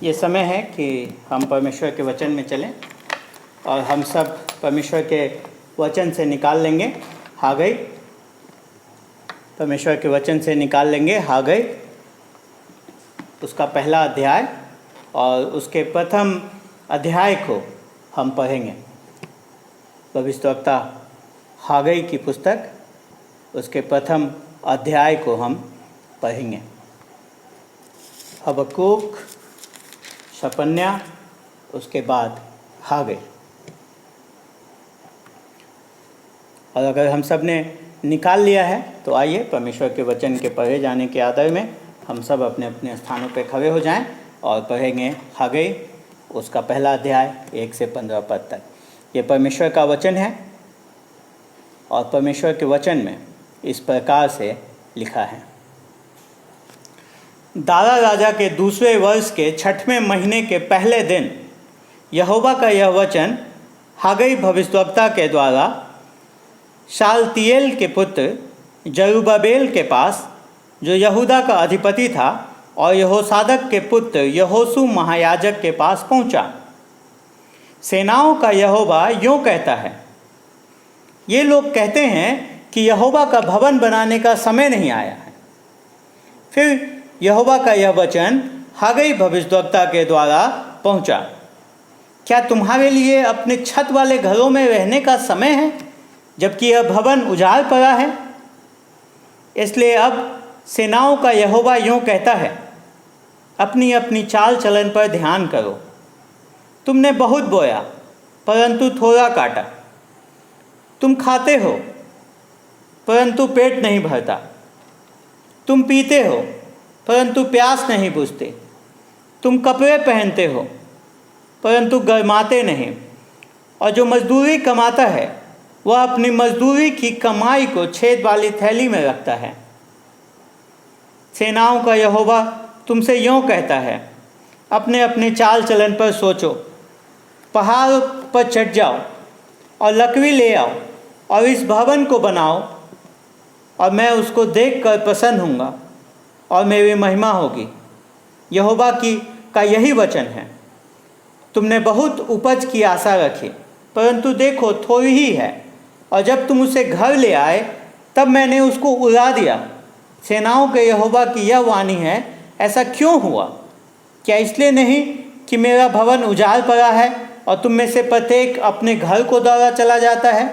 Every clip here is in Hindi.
ये समय है कि हम परमेश्वर के वचन में चलें और हम सब परमेश्वर के वचन से निकाल लेंगे हागई। परमेश्वर के वचन से निकाल लेंगे हागई, उसका पहला अध्याय, और उसके प्रथम अध्याय को हम पढ़ेंगे। भविष्यवक्ता हागई की पुस्तक, उसके प्रथम अध्याय को हम पढ़ेंगे। हबक्कूक, शपन्या, उसके बाद हागई। और अगर हम सब ने निकाल लिया है तो आइए परमेश्वर के वचन के पढ़े जाने के आदर में हम सब अपने अपने स्थानों पर खड़े हो जाएं और पढ़ेंगे हागई, उसका पहला अध्याय 1 से 15 पद तक। ये परमेश्वर का वचन है और परमेश्वर के वचन में इस प्रकार से लिखा है। दारा राजा के दूसरे वर्ष के 6वें महीने के पहले दिन यहोवा का यह वचन हागई भविष्यवक्ता के द्वारा शालतिएल के पुत्र जरुब्बाबेल के पास, जो यहूदा का अधिपति था, और यहोसादक के पुत्र यहोशू महायाजक के पास पहुंचा। सेनाओं का यहोवा यूँ कहता है, ये लोग कहते हैं कि यहोवा का भवन बनाने का समय नहीं आया है। फिर यहोवा का यह वचन हागई भविष्यवक्ता के द्वारा पहुंचा, क्या तुम्हारे लिए अपने छत वाले घरों में रहने का समय है, जबकि यह भवन उजाड़ पड़ा है? इसलिए अब सेनाओं का यहोवा यूँ कहता है, अपनी अपनी चाल चलन पर ध्यान करो। तुमने बहुत बोया परंतु थोड़ा काटा, तुम खाते हो परंतु पेट नहीं भरता, तुम पीते हो परंतु प्यास नहीं बुझते, तुम कपड़े पहनते हो परंतु गर्माते नहीं, और जो मजदूरी कमाता है वह अपनी मजदूरी की कमाई को छेद वाली थैली में रखता है। सेनाओं का यहोवा तुमसे यूँ कहता है, अपने अपने चाल चलन पर सोचो, पहाड़ पर चढ़ जाओ और लकड़ी ले आओ और इस भवन को बनाओ, और मैं उसको देखकर प्रसन्न होऊंगा और मेरी महिमा होगी। यहोवा का यही वचन है। तुमने बहुत उपज की आशा रखी, परंतु देखो थोड़ी ही है, और जब तुम उसे घर ले आए तब मैंने उसको उड़ा दिया। सेनाओं के यहोवा की यह वाणी है, ऐसा क्यों हुआ? क्या इसलिए नहीं कि मेरा भवन उजाड़ पड़ा है और तुम में से प्रत्येक अपने घर को दौड़ा चला जाता है?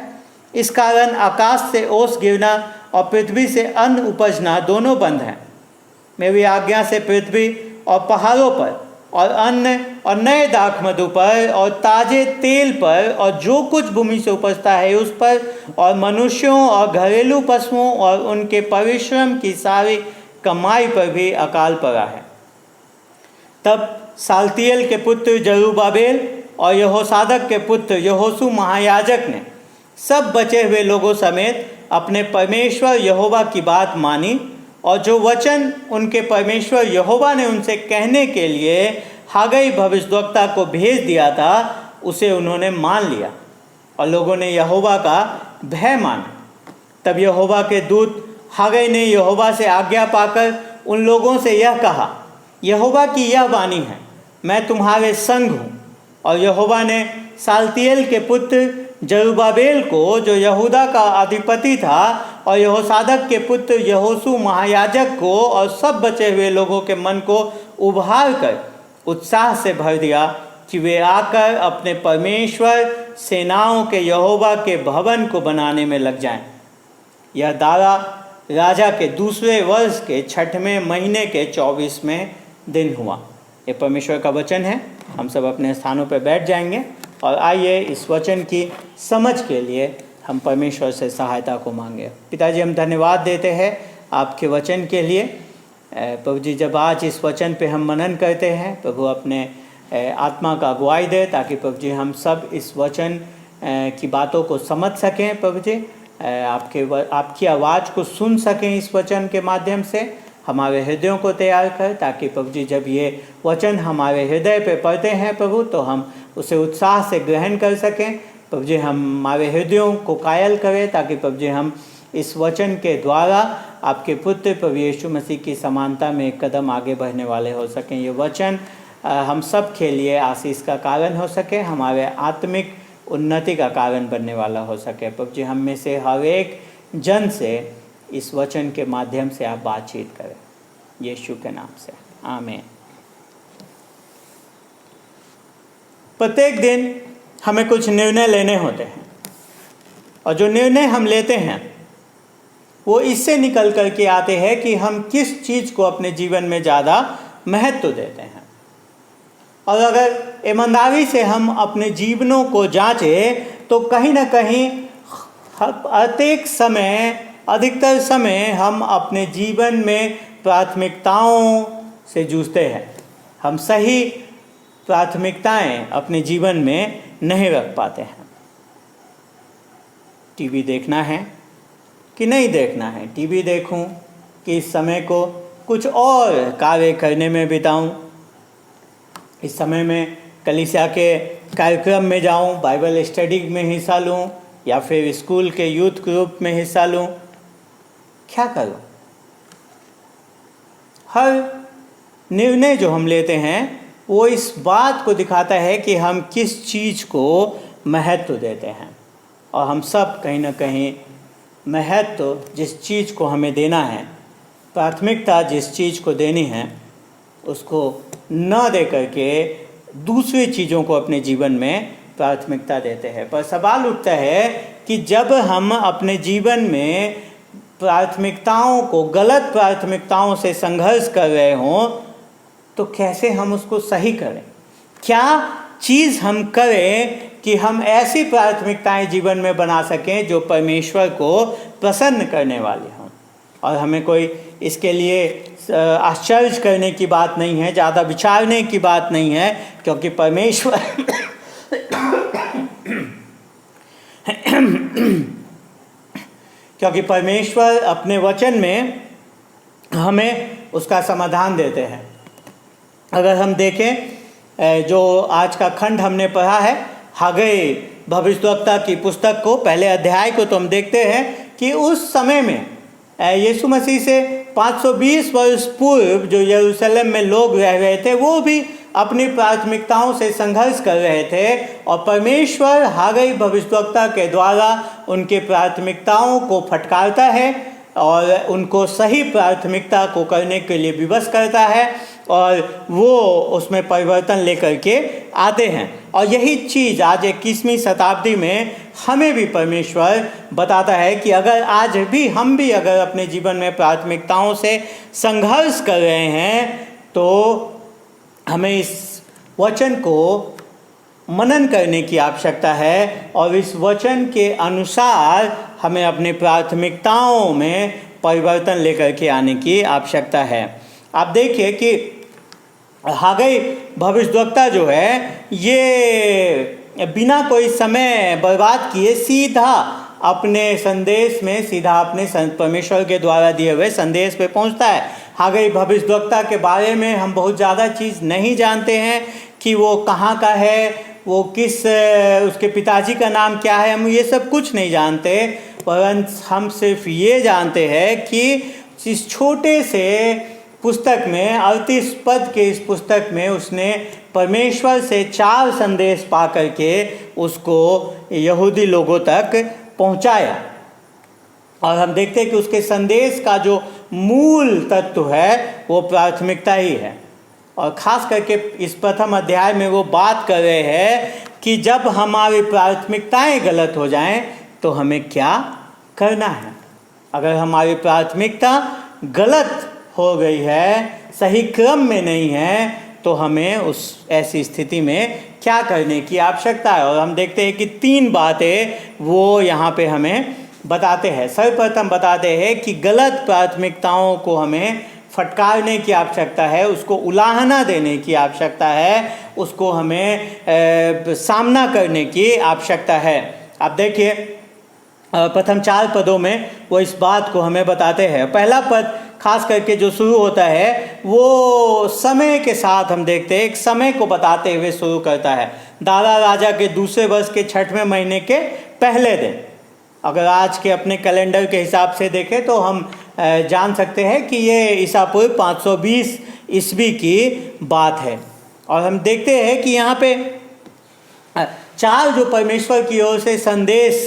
इस कारण आकाश से ओस गिरना और पृथ्वी से अन्न उपजना दोनों बंद हैं। मेरी आज्ञा से पृथ्वी और पहाड़ों पर और अन्न और नए दाख मधु पर और ताजे तेल पर और जो कुछ भूमि से उपजता है उस पर, और मनुष्यों और घरेलू पशुओं और उनके परिश्रम की सारी कमाई पर भी अकाल पड़ा है। तब शालतिएल के पुत्र जरुब्बाबेल और यहोसादक के पुत्र यहोशू महायाजक ने सब बचे हुए लोगों समेत अपने परमेश्वर यहोवा की बात मानी, और जो वचन उनके परमेश्वर यहोवा ने उनसे कहने के लिए हागई भविष्यवक्ता को भेज दिया था, उसे उन्होंने मान लिया और लोगों ने यहोवा का भय माना। तब यहोवा के दूत हागई ने यहोवा से आज्ञा पाकर उन लोगों से यह कहा, यहोवा की यह वाणी है, मैं तुम्हारे संग हूँ। और यहोवा ने शालतिएल के पुत्र जरुब्बाबेल को, जो यहूदा का अधिपति था, और यहोसादक के पुत्र यहोशू महायाजक को और सब बचे हुए लोगों के मन को उभार कर उत्साह से भर दिया कि वे आकर अपने परमेश्वर सेनाओं के यहोवा के भवन को बनाने में लग जाएं। यह दारा राजा के दूसरे वर्ष के 6वें महीने के 24वें दिन हुआ। ये परमेश्वर का वचन है। हम सब अपने स्थानों पर बैठ जाएंगे और आइए इस वचन की समझ के लिए हम परमेश्वर से सहायता को मांगे। पिताजी, हम धन्यवाद देते हैं आपके वचन के लिए। प्रभु जी, जब आज इस वचन पे हम मनन करते हैं, प्रभु अपने आत्मा का अगुवाई दे, ताकि प्रभु जी हम सब इस वचन की बातों को समझ सकें। प्रभु जी आपकी आवाज़ को सुन सकें इस वचन के माध्यम से। हमारे हृदयों को तैयार कर, ताकि प्रभु जी जब ये वचन हमारे हृदय पे पढ़ते हैं प्रभु, तो हम उसे उत्साह से ग्रहण कर सकें। प्रभु जी हमारे हृदयों को कायल करें, ताकि प्रभु जी हम इस वचन के द्वारा आपके पुत्र प्रभु यीशु मसीह की समानता में एक कदम आगे बढ़ने वाले हो सकें। ये वचन हम सब के लिए आशीष का कारण हो सके, हमारे आत्मिक उन्नति का कारण बनने वाला हो सके। प्रभु जी, हम में से हर एक जन से इस वचन के माध्यम से आप बातचीत करें, यीशु के नाम से, आमीन। प्रत्येक दिन हमें कुछ निर्णय लेने होते हैं, और जो निर्णय हम लेते हैं वो इससे निकल कर के आते हैं कि हम किस चीज़ को अपने जीवन में ज़्यादा महत्व देते हैं। और अगर ईमानदारी से हम अपने जीवनों को जांचें तो कहीं ना कहीं अधिकतर समय हम अपने जीवन में प्राथमिकताओं से जूझते हैं। हम सही प्राथमिकताएं अपने जीवन में नहीं रख पाते हैं। टीवी देखना है कि नहीं देखना है, टीवी देखूं कि इस समय को कुछ और कार्य करने में बिताऊं, इस समय में कलीसिया के कार्यक्रम में जाऊं, बाइबल स्टडी में हिस्सा लूं, या फिर स्कूल के यूथ ग्रुप में हिस्सा लूं, क्या करूं? हर निर्णय जो हम लेते हैं वो इस बात को दिखाता है कि हम किस चीज़ को महत्व देते हैं। और हम सब कहीं ना कहीं महत्व जिस चीज़ को हमें देना है, प्राथमिकता जिस चीज़ को देनी है, उसको न दे करके दूसरी चीज़ों को अपने जीवन में प्राथमिकता देते हैं। पर सवाल उठता है कि जब हम अपने जीवन में प्राथमिकताओं को, गलत प्राथमिकताओं से संघर्ष कर रहे हों, तो कैसे हम उसको सही करें? क्या चीज़ हम करें कि हम ऐसी प्राथमिकताएं जीवन में बना सकें जो परमेश्वर को प्रसन्न करने वाली हों? और हमें कोई इसके लिए आश्चर्य करने की बात नहीं है, ज़्यादा विचारने की बात नहीं है, क्योंकि परमेश्वर अपने वचन में हमें उसका समाधान देते हैं। अगर हम देखें जो आज का खंड हमने पढ़ा है, हग्गई भविष्यद्वक्ता की पुस्तक को, पहले अध्याय को, तो हम देखते हैं कि उस समय में यीशु मसीह से 520 वर्ष पूर्व जो यरूशलेम में लोग रह रहे थे, वो भी अपनी प्राथमिकताओं से संघर्ष कर रहे थे, और परमेश्वर हग्गई भविष्यद्वक्ता के द्वारा उनके प्राथमिकताओं को फटकारता है और उनको सही प्राथमिकता को करने के लिए विवश करता है, और वो उसमें परिवर्तन लेकर के आते हैं। और यही चीज़ आज 21वीं शताब्दी में हमें भी परमेश्वर बताता है कि अगर आज भी हम भी अगर अपने जीवन में प्राथमिकताओं से संघर्ष कर रहे हैं, तो हमें इस वचन को मनन करने की आवश्यकता है, और इस वचन के अनुसार हमें अपनी प्राथमिकताओं में परिवर्तन लेकर के आने की आवश्यकता है। आप देखिए कि हग्गई भविष्यद्वक्ता जो है, ये बिना कोई समय बर्बाद किए सीधा अपने संदेश में, सीधा अपने परमेश्वर के द्वारा दिए हुए संदेश पे पहुंचता है। हग्गई भविष्यद्वक्ता के बारे में हम बहुत ज़्यादा चीज़ नहीं जानते हैं कि वो कहाँ का है, वो किस, उसके पिताजी का नाम क्या है, हम ये सब कुछ नहीं जानते, परंतु हम सिर्फ ये जानते हैं कि इस छोटे से पुस्तक में, 38 पद के इस पुस्तक में उसने परमेश्वर से 4 संदेश पा करके उसको यहूदी लोगों तक पहुंचाया। और हम देखते हैं कि उसके संदेश का जो मूल तत्व है वो प्राथमिकता ही है। और ख़ास करके इस प्रथम अध्याय में वो बात कर रहे हैं कि जब हमारी प्राथमिकताएं गलत हो जाएं तो हमें क्या करना है। अगर हमारी प्राथमिकता गलत हो गई है, सही क्रम में नहीं है, तो हमें उस ऐसी स्थिति में क्या करने की आवश्यकता है। और हम देखते हैं कि 3 बातें वो यहाँ पे हमें बताते हैं। सर्वप्रथम बताते हैं कि गलत प्राथमिकताओं को हमें फटकारने की आवश्यकता है, उसको उलाहना देने की आवश्यकता है, उसको हमें सामना करने की आवश्यकता है। आप देखिए प्रथम 4 पदों में वो इस बात को हमें बताते हैं। पहला पद खास करके जो शुरू होता है वो समय के साथ हम देखते हैं, एक समय को बताते हुए शुरू करता है। दारा राजा के दूसरे वर्ष के 6वें महीने के पहले दिन। अगर आज के अपने कैलेंडर के हिसाब से देखें तो हम जान सकते हैं कि ये ईसा पूर्व 520 ईस्वी की बात है। और हम देखते हैं कि यहाँ पे चार जो परमेश्वर की ओर से संदेश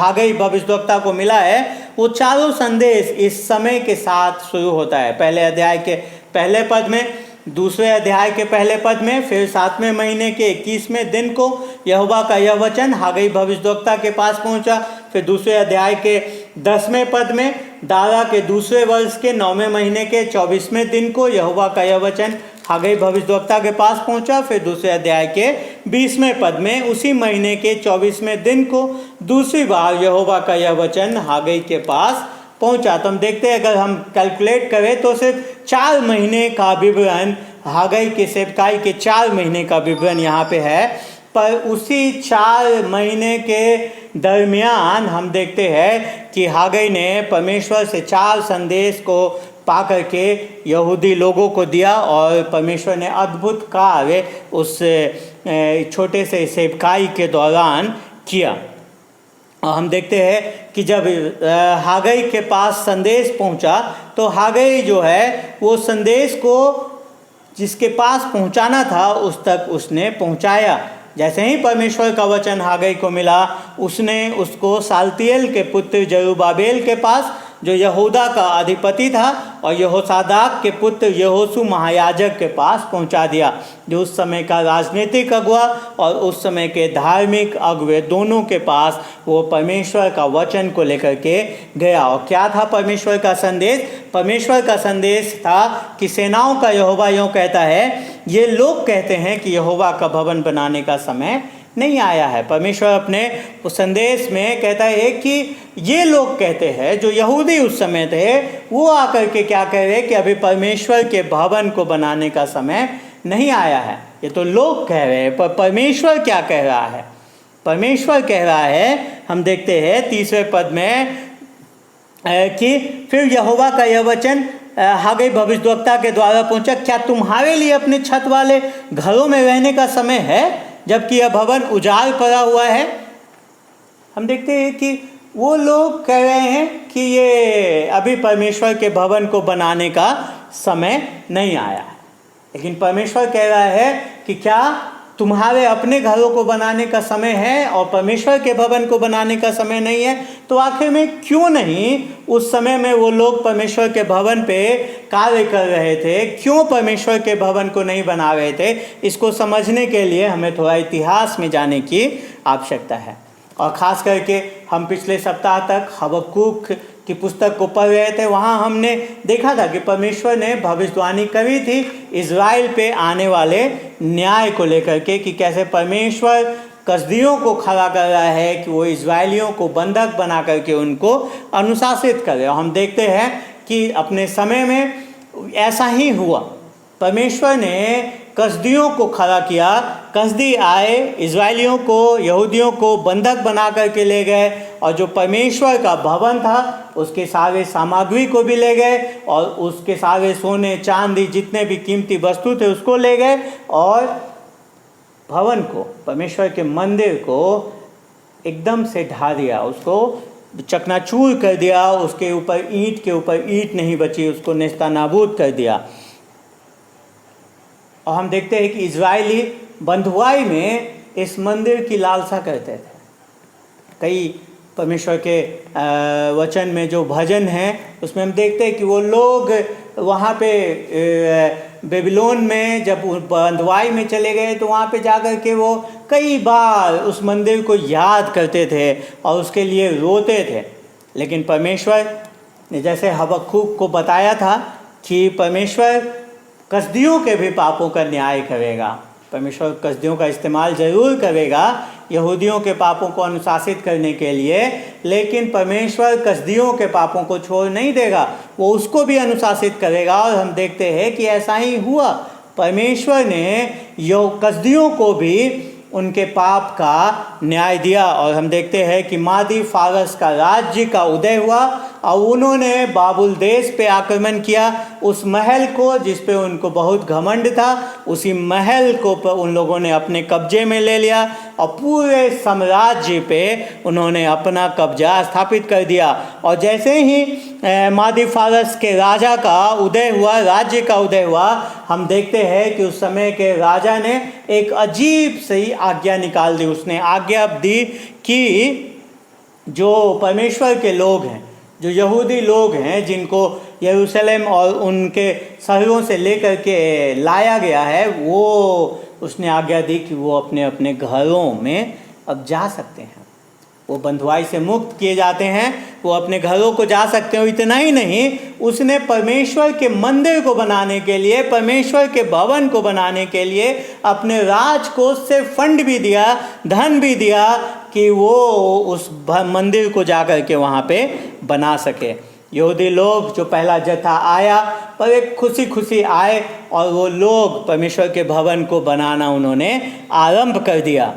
हागई भविष्यद्वक्ता को मिला है, वो चारों संदेश इस समय के साथ शुरू होता है। पहले अध्याय के पहले पद में, दूसरे अध्याय के पहले पद में, फिर 7वें महीने के 21वें दिन को यहोवा का यह वचन हागई भविष्यद्वक्ता के पास पहुंचा। फिर दूसरे अध्याय के 10वें पद में दारा के दूसरे वर्ष के 9वें महीने के 24वें दिन को यहोवा का यह वचन हागई भविष्यद्वक्ता के पास पहुंचा। फिर दूसरे अध्याय के 20वें पद में उसी महीने के 24वें दिन को दूसरी बार यहोवा का यह वचन हागई के पास पहुंचा। तो हम देखते हैं, अगर हम कैलकुलेट करें तो सिर्फ 4 महीने का विवरण, हागई के सेवकाई के 4 महीने का विवरण यहाँ पे है। पर उसी 4 महीने के दरमियान हम देखते हैं कि हागई ने परमेश्वर से 4 संदेश को पा करके यहूदी लोगों को दिया और परमेश्वर ने अद्भुत कार्य उस छोटे से सेवकाई के दौरान किया। और हम देखते हैं कि जब हागई के पास संदेश पहुंचा तो हागई जो है वो संदेश को जिसके पास पहुंचाना था उस तक उसने पहुंचाया। जैसे ही परमेश्वर का वचन हागई को मिला, उसने उसको साल्तियेल के पुत्र जरुब्बाबेल के पास, जो यहूदा का अधिपति था, और यहोसादाक के पुत्र यहोशू महायाजक के पास पहुंचा दिया, जो उस समय का राजनीतिक अगुआ और उस समय के धार्मिक अगुए दोनों के पास वो परमेश्वर का वचन को लेकर के गया। और क्या था परमेश्वर का संदेश? परमेश्वर का संदेश था कि सेनाओं का यहोवा यूँ कहता है, ये लोग कहते हैं कि यहोवा का भवन बनाने का समय नहीं आया है। परमेश्वर अपने उस संदेश में कहता है कि ये लोग कहते हैं, जो यहूदी उस समय थे, वो आकर के क्या कह रहे हैं कि अभी परमेश्वर के भवन को बनाने का समय नहीं आया है। ये तो लोग कह रहे हैं, पर परमेश्वर क्या कह रहा है? परमेश्वर कह रहा है, हम देखते हैं 30वें पद में कि फिर यहोवा का यह वचन हागई भविष्यद्वक्ता के द्वारा पहुंचा, क्या तुम्हारे लिए अपने छत वाले घरों में रहने का समय है, जबकि यह भवन उजाड़ पड़ा हुआ है? हम देखते हैं कि वो लोग कह रहे हैं कि ये अभी परमेश्वर के भवन को बनाने का समय नहीं आया है, लेकिन परमेश्वर कह रहा है कि क्या तुम्हारे अपने घरों को बनाने का समय है और परमेश्वर के भवन को बनाने का समय नहीं है? तो आखिर में क्यों नहीं उस समय में वो लोग परमेश्वर के भवन पे कार्य कर रहे थे? क्यों परमेश्वर के भवन को नहीं बना रहे थे? इसको समझने के लिए हमें थोड़ा इतिहास में जाने की आवश्यकता है। और ख़ास करके हम पिछले सप्ताह तक हबक्कूक की पुस्तक को पढ़ रहे थे। वहाँ हमने देखा था कि परमेश्वर ने भविष्यवाणी करी थी इज़राइल पे आने वाले न्याय को लेकर के, कि कैसे परमेश्वर कसदियों को खड़ा कर रहा है कि वो इज़राइलियों को बंधक बना करके उनको अनुशासित करे। और हम देखते हैं कि अपने समय में ऐसा ही हुआ। परमेश्वर ने कसदियों को खड़ा किया, कसदी आए, इज़राइलियों को, यहूदियों को बंधक बना करके ले गए, और जो परमेश्वर का भवन था उसके सारे सामग्री को भी ले गए, और उसके सारे सोने चांदी जितने भी कीमती वस्तु थे उसको ले गए, और भवन को, परमेश्वर के मंदिर को एकदम से ढा दिया, उसको चकनाचूर कर दिया। उसके ऊपर ईंट के ऊपर ईंट नहीं बची, उसको नेस्तनाबूद कर दिया। और हम देखते हैं कि इजरायली बंधुआई में इस मंदिर की लालसा करते थे। कई परमेश्वर के वचन में जो भजन हैं उसमें हम देखते हैं कि वो लोग वहाँ पे बेबीलोन में जब बंधुआई में चले गए तो वहाँ पे जाकर के वो कई बार उस मंदिर को याद करते थे और उसके लिए रोते थे। लेकिन परमेश्वर ने जैसे हबक्कूक को बताया था कि परमेश्वर कसदियों के भी पापों का न्याय करेगा। परमेश्वर कसदियों का इस्तेमाल ज़रूर करेगा यहूदियों के पापों को अनुशासित करने के लिए, लेकिन परमेश्वर कसदियों के पापों को छोड़ नहीं देगा, वो उसको भी अनुशासित करेगा। और हम देखते हैं कि ऐसा ही हुआ। परमेश्वर ने कसदियों को भी उनके पाप का न्याय दिया। और हम देखते हैं कि मादी फारस का राज्य का उदय हुआ और उन्होंने बाबुल देश पे आक्रमण किया। उस महल को जिस पे उनको बहुत घमंड था, उसी महल को उन लोगों ने अपने कब्जे में ले लिया और पूरे साम्राज्य पे उन्होंने अपना कब्जा स्थापित कर दिया। और जैसे ही मादी फारस के राजा का उदय हुआ, राज्य का उदय हुआ, हम देखते हैं कि उस समय के राजा ने एक अजीब सी आज्ञा निकाल दी। उसने आज्ञा दी कि जो परमेश्वर के लोग हैं, जो यहूदी लोग हैं, जिनको यरूशलेम और उनके शहरों से लेकर के लाया गया है, वो उसने आज्ञा दी कि वो अपने अपने घरों में अब जा सकते हैं। वो बंधुआई से मुक्त किए जाते हैं, वो अपने घरों को जा सकते हैं। इतना ही नहीं, उसने परमेश्वर के मंदिर को बनाने के लिए, परमेश्वर के भवन को बनाने के लिए अपने राजकोष से फंड भी दिया, धन भी दिया कि वो उस मंदिर को जाकर के वहाँ पे बना सके। यहूदी लोग जो पहला जत्था आया, पर एक खुशी खुशी आए और वो लोग परमेश्वर के भवन को बनाना उन्होंने आरंभ कर दिया।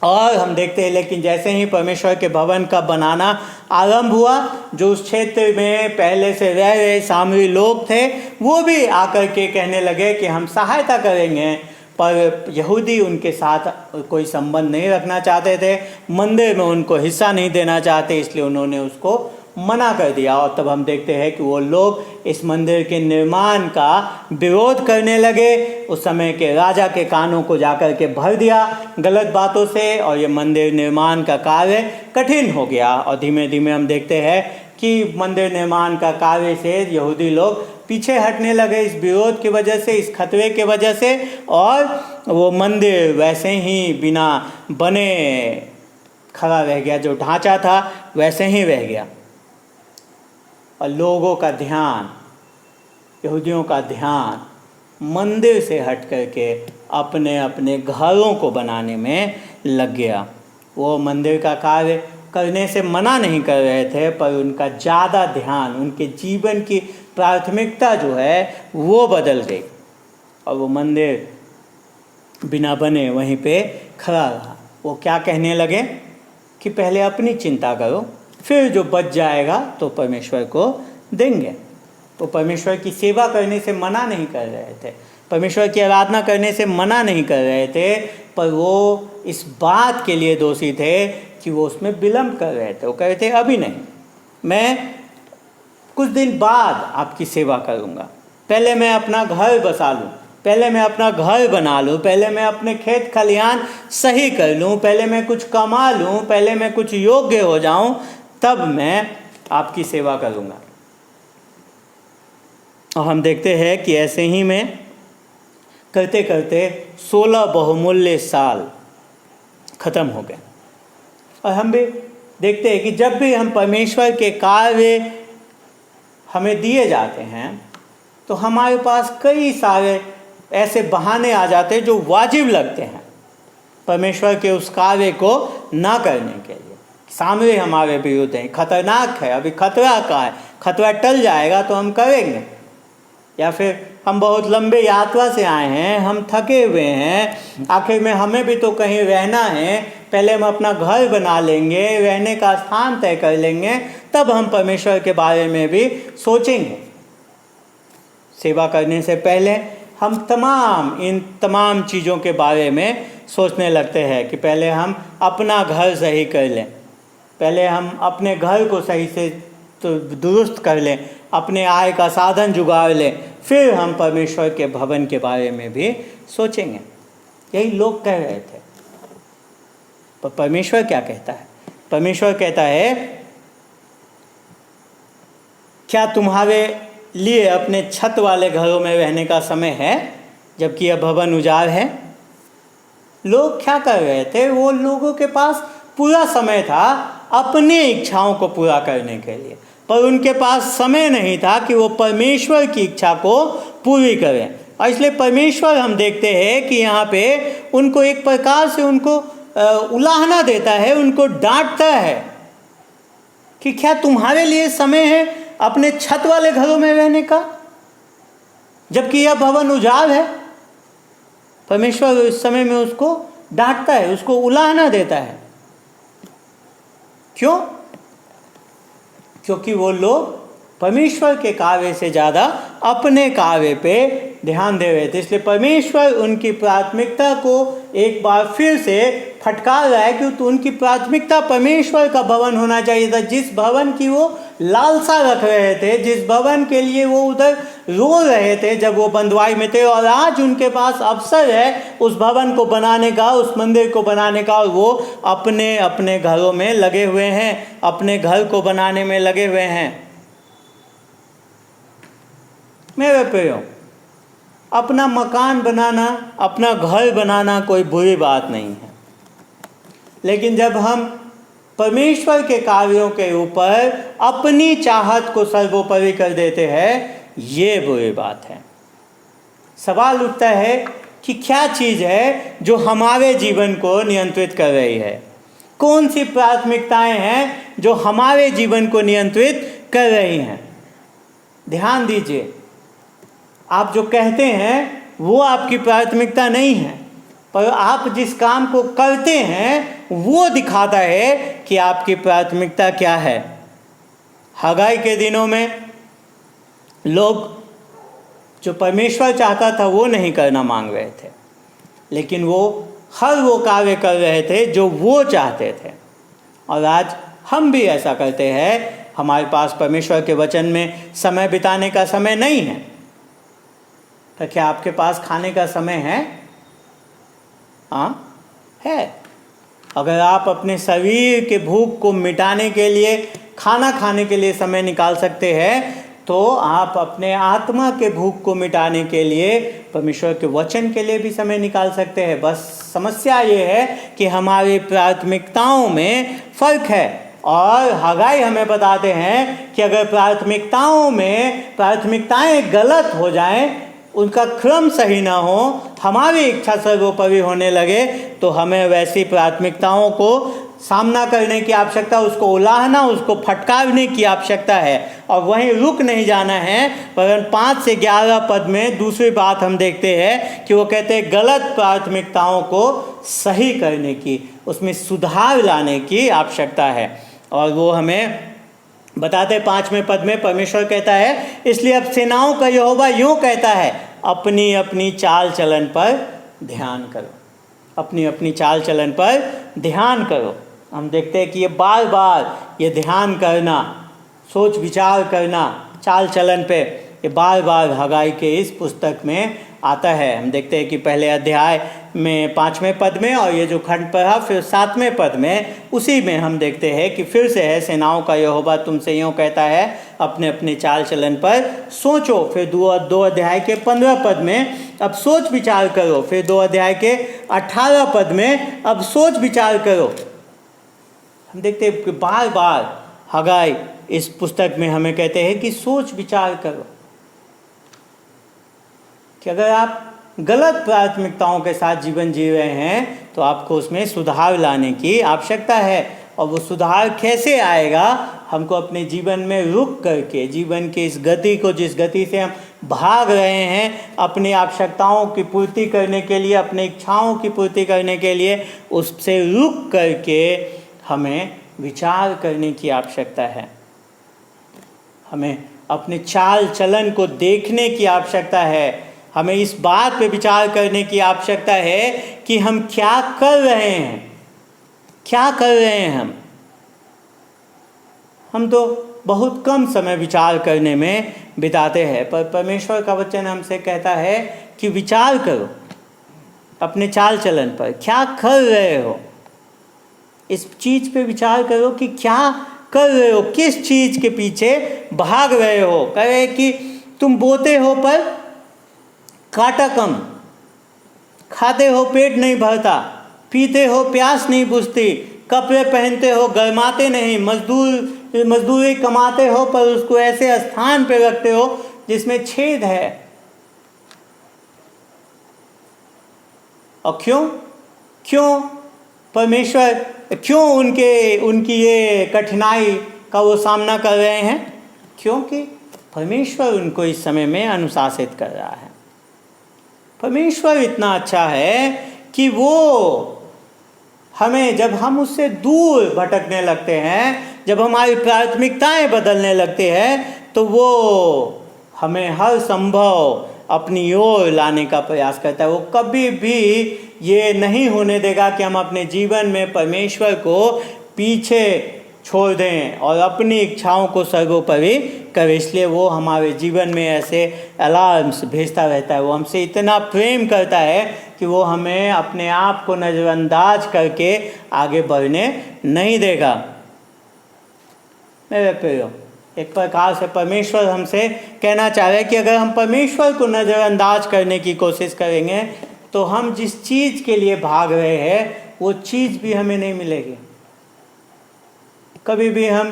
और हम देखते हैं, लेकिन जैसे ही परमेश्वर के भवन का बनाना आरंभ हुआ, जो उस क्षेत्र में पहले से रह रहे सामरी लोग थे, वो भी आकर के कहने लगे कि हम सहायता करेंगे। पर यहूदी उनके साथ कोई संबंध नहीं रखना चाहते थे, मंदिर में उनको हिस्सा नहीं देना चाहते, इसलिए उन्होंने उसको मना कर दिया। और तब हम देखते हैं कि वो लोग इस मंदिर के निर्माण का विरोध करने लगे। उस समय के राजा के कानों को जाकर के भर दिया गलत बातों से, और ये मंदिर निर्माण का कार्य कठिन हो गया। और धीमे धीमे हम देखते हैं कि मंदिर निर्माण का कार्य से यहूदी लोग पीछे हटने लगे, इस विरोध की वजह से, इस खतरे की वजह से, और वो मंदिर वैसे ही बिना बने खड़ा रह गया। जो ढांचा था वैसे ही रह गया। और लोगों का ध्यान, यहूदियों का ध्यान मंदिर से हट करके अपने अपने घरों को बनाने में लग गया। वो मंदिर का कार्य करने से मना नहीं कर रहे थे, पर उनका ज़्यादा ध्यान, उनके जीवन की प्राथमिकता जो है वो बदल गई, और वो मंदिर बिना बने वहीं पे खड़ा रहा। वो क्या कहने लगे कि पहले अपनी चिंता करो, फिर जो बच जाएगा तो परमेश्वर को देंगे। वो परमेश्वर की सेवा करने से मना नहीं कर रहे थे, परमेश्वर की आराधना करने से मना नहीं कर रहे थे, पर वो इस बात के लिए दोषी थे कि वो उसमें विलंब कर रहे थे। वो कह रहे थे अभी नहीं, मैं कुछ दिन बाद आपकी सेवा करूँगा, पहले मैं अपना घर बसा लूँ, पहले मैं अपना घर बना लूँ, पहले मैं अपने खेत खलिहान सही कर लूँ, पहले मैं कुछ कमा लूँ, पहले मैं कुछ योग्य हो जाऊँ, तब मैं आपकी सेवा करूँगा। और हम देखते हैं कि ऐसे ही में करते करते 16 बहुमूल्य साल ख़त्म हो गए। और हम भी देखते हैं कि जब भी हम परमेश्वर के कार्य हमें दिए जाते हैं, तो हमारे पास कई सारे ऐसे बहाने आ जाते हैं जो वाजिब लगते हैं परमेश्वर के उस कार्य को ना करने के लिए। सामने हमारे विरुद्ध हैं, खतरनाक है, अभी खतरा का है, खतरा टल जाएगा तो हम करेंगे। या फिर हम बहुत लंबे यात्रा से आए हैं, हम थके हुए हैं, आखिर में हमें भी तो कहीं रहना है, पहले हम अपना घर बना लेंगे, रहने का स्थान तय कर लेंगे, तब हम परमेश्वर के बारे में भी सोचेंगे। सेवा करने से पहले हम इन तमाम चीज़ों के बारे में सोचने लगते हैं कि पहले हम अपना घर सही कर लें, पहले हम अपने घर को सही से तो दुरुस्त कर लें, अपने आय का साधन जुगाड़ लें, फिर हम परमेश्वर के भवन के बारे में भी सोचेंगे। यही लोग कह रहे थे। पर परमेश्वर क्या कहता है? परमेश्वर कहता है, क्या तुम्हारे लिए अपने छत वाले घरों में रहने का समय है जबकि यह भवन उजाड़ है? लोग क्या कर रहे थे? वो लोगों के पास पूरा समय था अपनी इच्छाओं को पूरा करने के लिए, पर उनके पास समय नहीं था कि वो परमेश्वर की इच्छा को पूरी करें। और इसलिए परमेश्वर हम देखते हैं कि यहाँ पे उनको एक प्रकार से उनको उलाहना देता है, उनको डांटता है कि क्या तुम्हारे लिए समय है अपने छत वाले घरों में रहने का जबकि यह भवन उजाड़ है? परमेश्वर इस समय में उसको डांटता है, उसको उलाहना देता है। क्यों? क्योंकि वो लोग परमेश्वर के कार्य से ज़्यादा अपने कार्य पे ध्यान दे रहे थे। इसलिए परमेश्वर उनकी प्राथमिकता को एक बार फिर से फटकार रहा है कि तो उनकी प्राथमिकता परमेश्वर का भवन होना चाहिए था। जिस भवन की वो लालसा रख रहे थे, जिस भवन के लिए वो उधर रो रहे थे जब वो बंधुआई में थे, और आज उनके पास अवसर है उस भवन को बनाने का, उस मंदिर को बनाने का, और वो अपने अपने घरों में लगे हुए हैं, अपने घर को बनाने में लगे हुए हैं। मेरे प्रियो, अपना मकान बनाना, अपना घर बनाना कोई बुरी बात नहीं है, लेकिन जब हम परमेश्वर के कार्यों के ऊपर अपनी चाहत को सर्वोपरि कर देते हैं, ये बुरी बात है। सवाल उठता है कि क्या चीज़ है जो हमारे जीवन को नियंत्रित कर रही है? कौन सी प्राथमिकताएं हैं जो हमारे जीवन को नियंत्रित कर रही हैं? ध्यान दीजिए, आप जो कहते हैं वो आपकी प्राथमिकता नहीं है, पर आप जिस काम को करते हैं वो दिखाता है कि आपकी प्राथमिकता क्या है। हगाई के दिनों में लोग जो परमेश्वर चाहता था वो नहीं करना मांग रहे थे, लेकिन वो हर वो कार्य कर रहे थे जो वो चाहते थे। और आज हम भी ऐसा करते हैं। हमारे पास परमेश्वर के वचन में समय बिताने का समय नहीं है, तो क्या आपके पास खाने का समय है? हाँ, है। अगर आप अपने शरीर के भूख को मिटाने के लिए, खाना खाने के लिए समय निकाल सकते हैं, तो आप अपने आत्मा के भूख को मिटाने के लिए, परमेश्वर के वचन के लिए भी समय निकाल सकते हैं। बस समस्या ये है कि हमारी प्राथमिकताओं में फ़र्क है। और हगाई हमें बताते हैं कि अगर प्राथमिकताएं गलत हो जाएं, उनका क्रम सही ना हो, हमारी इच्छा सर्वोपरि होने लगे, तो हमें वैसी प्राथमिकताओं को सामना करने की आवश्यकता, उसको उलाहना, उसको फटकारने की आवश्यकता है। और वहीं रुक नहीं जाना है। पर 5 से 11 पद में दूसरी बात हम देखते हैं कि वो कहते हैं गलत प्राथमिकताओं को सही करने की, उसमें सुधार लाने की आवश्यकता है। और वो हमें बताते 5वें पद में परमेश्वर कहता है, इसलिए अब सेनाओं का यहोवा यूँ कहता है, अपनी अपनी चाल चलन पर ध्यान करो, अपनी अपनी चाल चलन पर ध्यान करो। हम देखते हैं कि ये बार बार ये ध्यान करना, सोच विचार करना चाल चलन पे, ये बार बार हगाई के इस पुस्तक में आता है। हम देखते हैं कि पहले अध्याय में 5वें पद में, और ये जो खंड पढ़ा फिर 7वें पद में, उसी में हम देखते हैं कि फिर से है, सेनाओं का यहोवा तुमसे यूँ कहता है, अपने अपने चाल चलन पर सोचो। फिर 2 अध्याय के 15 पद में अब सोच विचार करो। फिर 2 अध्याय के 18 पद में अब सोच विचार करो। हम देखते हैं कि बार बार हगाई इस पुस्तक में हमें कहते हैं कि सोच विचार करो, कि अगर आप गलत प्राथमिकताओं के साथ जीवन जी रहे हैं तो आपको उसमें सुधार लाने की आवश्यकता है। और वो सुधार कैसे आएगा? हमको अपने जीवन में रुक करके, जीवन की इस गति को, जिस गति से हम भाग रहे हैं अपनी आवश्यकताओं की पूर्ति करने के लिए, अपनी इच्छाओं की पूर्ति करने के लिए, उससे रुक करके हमें विचार करने की आवश्यकता है। हमें अपने चाल चलन को देखने की आवश्यकता है। हमें इस बात पे विचार करने की आवश्यकता है कि हम क्या कर रहे हैं, क्या कर रहे हैं हम तो बहुत कम समय विचार करने में बिताते हैं। पर परमेश्वर का वचन हमसे कहता है कि विचार करो अपने चाल चलन पर, क्या कर रहे हो, इस चीज़ पे विचार करो कि क्या कर रहे हो, किस चीज़ के पीछे भाग रहे हो। कहे कि तुम बोते हो पर काटा कम, खाते हो पेट नहीं भरता, पीते हो प्यास नहीं बुझती, कपड़े पहनते हो गर्माते नहीं, मजदूरी कमाते हो पर उसको ऐसे स्थान पे रखते हो जिसमें छेद है। और क्यों परमेश्वर क्यों उनकी ये कठिनाई का वो सामना कर रहे हैं? क्योंकि परमेश्वर उनको इस समय में अनुशासित कर रहा है। परमेश्वर इतना अच्छा है कि वो हमें, जब हम उससे दूर भटकने लगते हैं जब हमारी प्राथमिकताएं बदलने लगते हैं तो वो हमें हर संभव अपनी ओर लाने का प्रयास करता है। वो कभी भी ये नहीं होने देगा कि हम अपने जीवन में परमेश्वर को पीछे छोड़ दें और अपनी इच्छाओं को सर्वोपरि करें। इसलिए वो हमारे जीवन में ऐसे अलार्म्स भेजता रहता है। वो हमसे इतना प्रेम करता है कि वो हमें अपने आप को नज़रअंदाज करके आगे बढ़ने नहीं देगा। मेरे प्रियो, एक प्रकार से परमेश्वर हमसे कहना चाह रहे हैं कि अगर हम परमेश्वर को नज़रअंदाज करने की कोशिश करेंगे तो हम जिस चीज़ के लिए भाग रहे हैं वो चीज़ भी हमें नहीं मिलेगी। कभी भी हम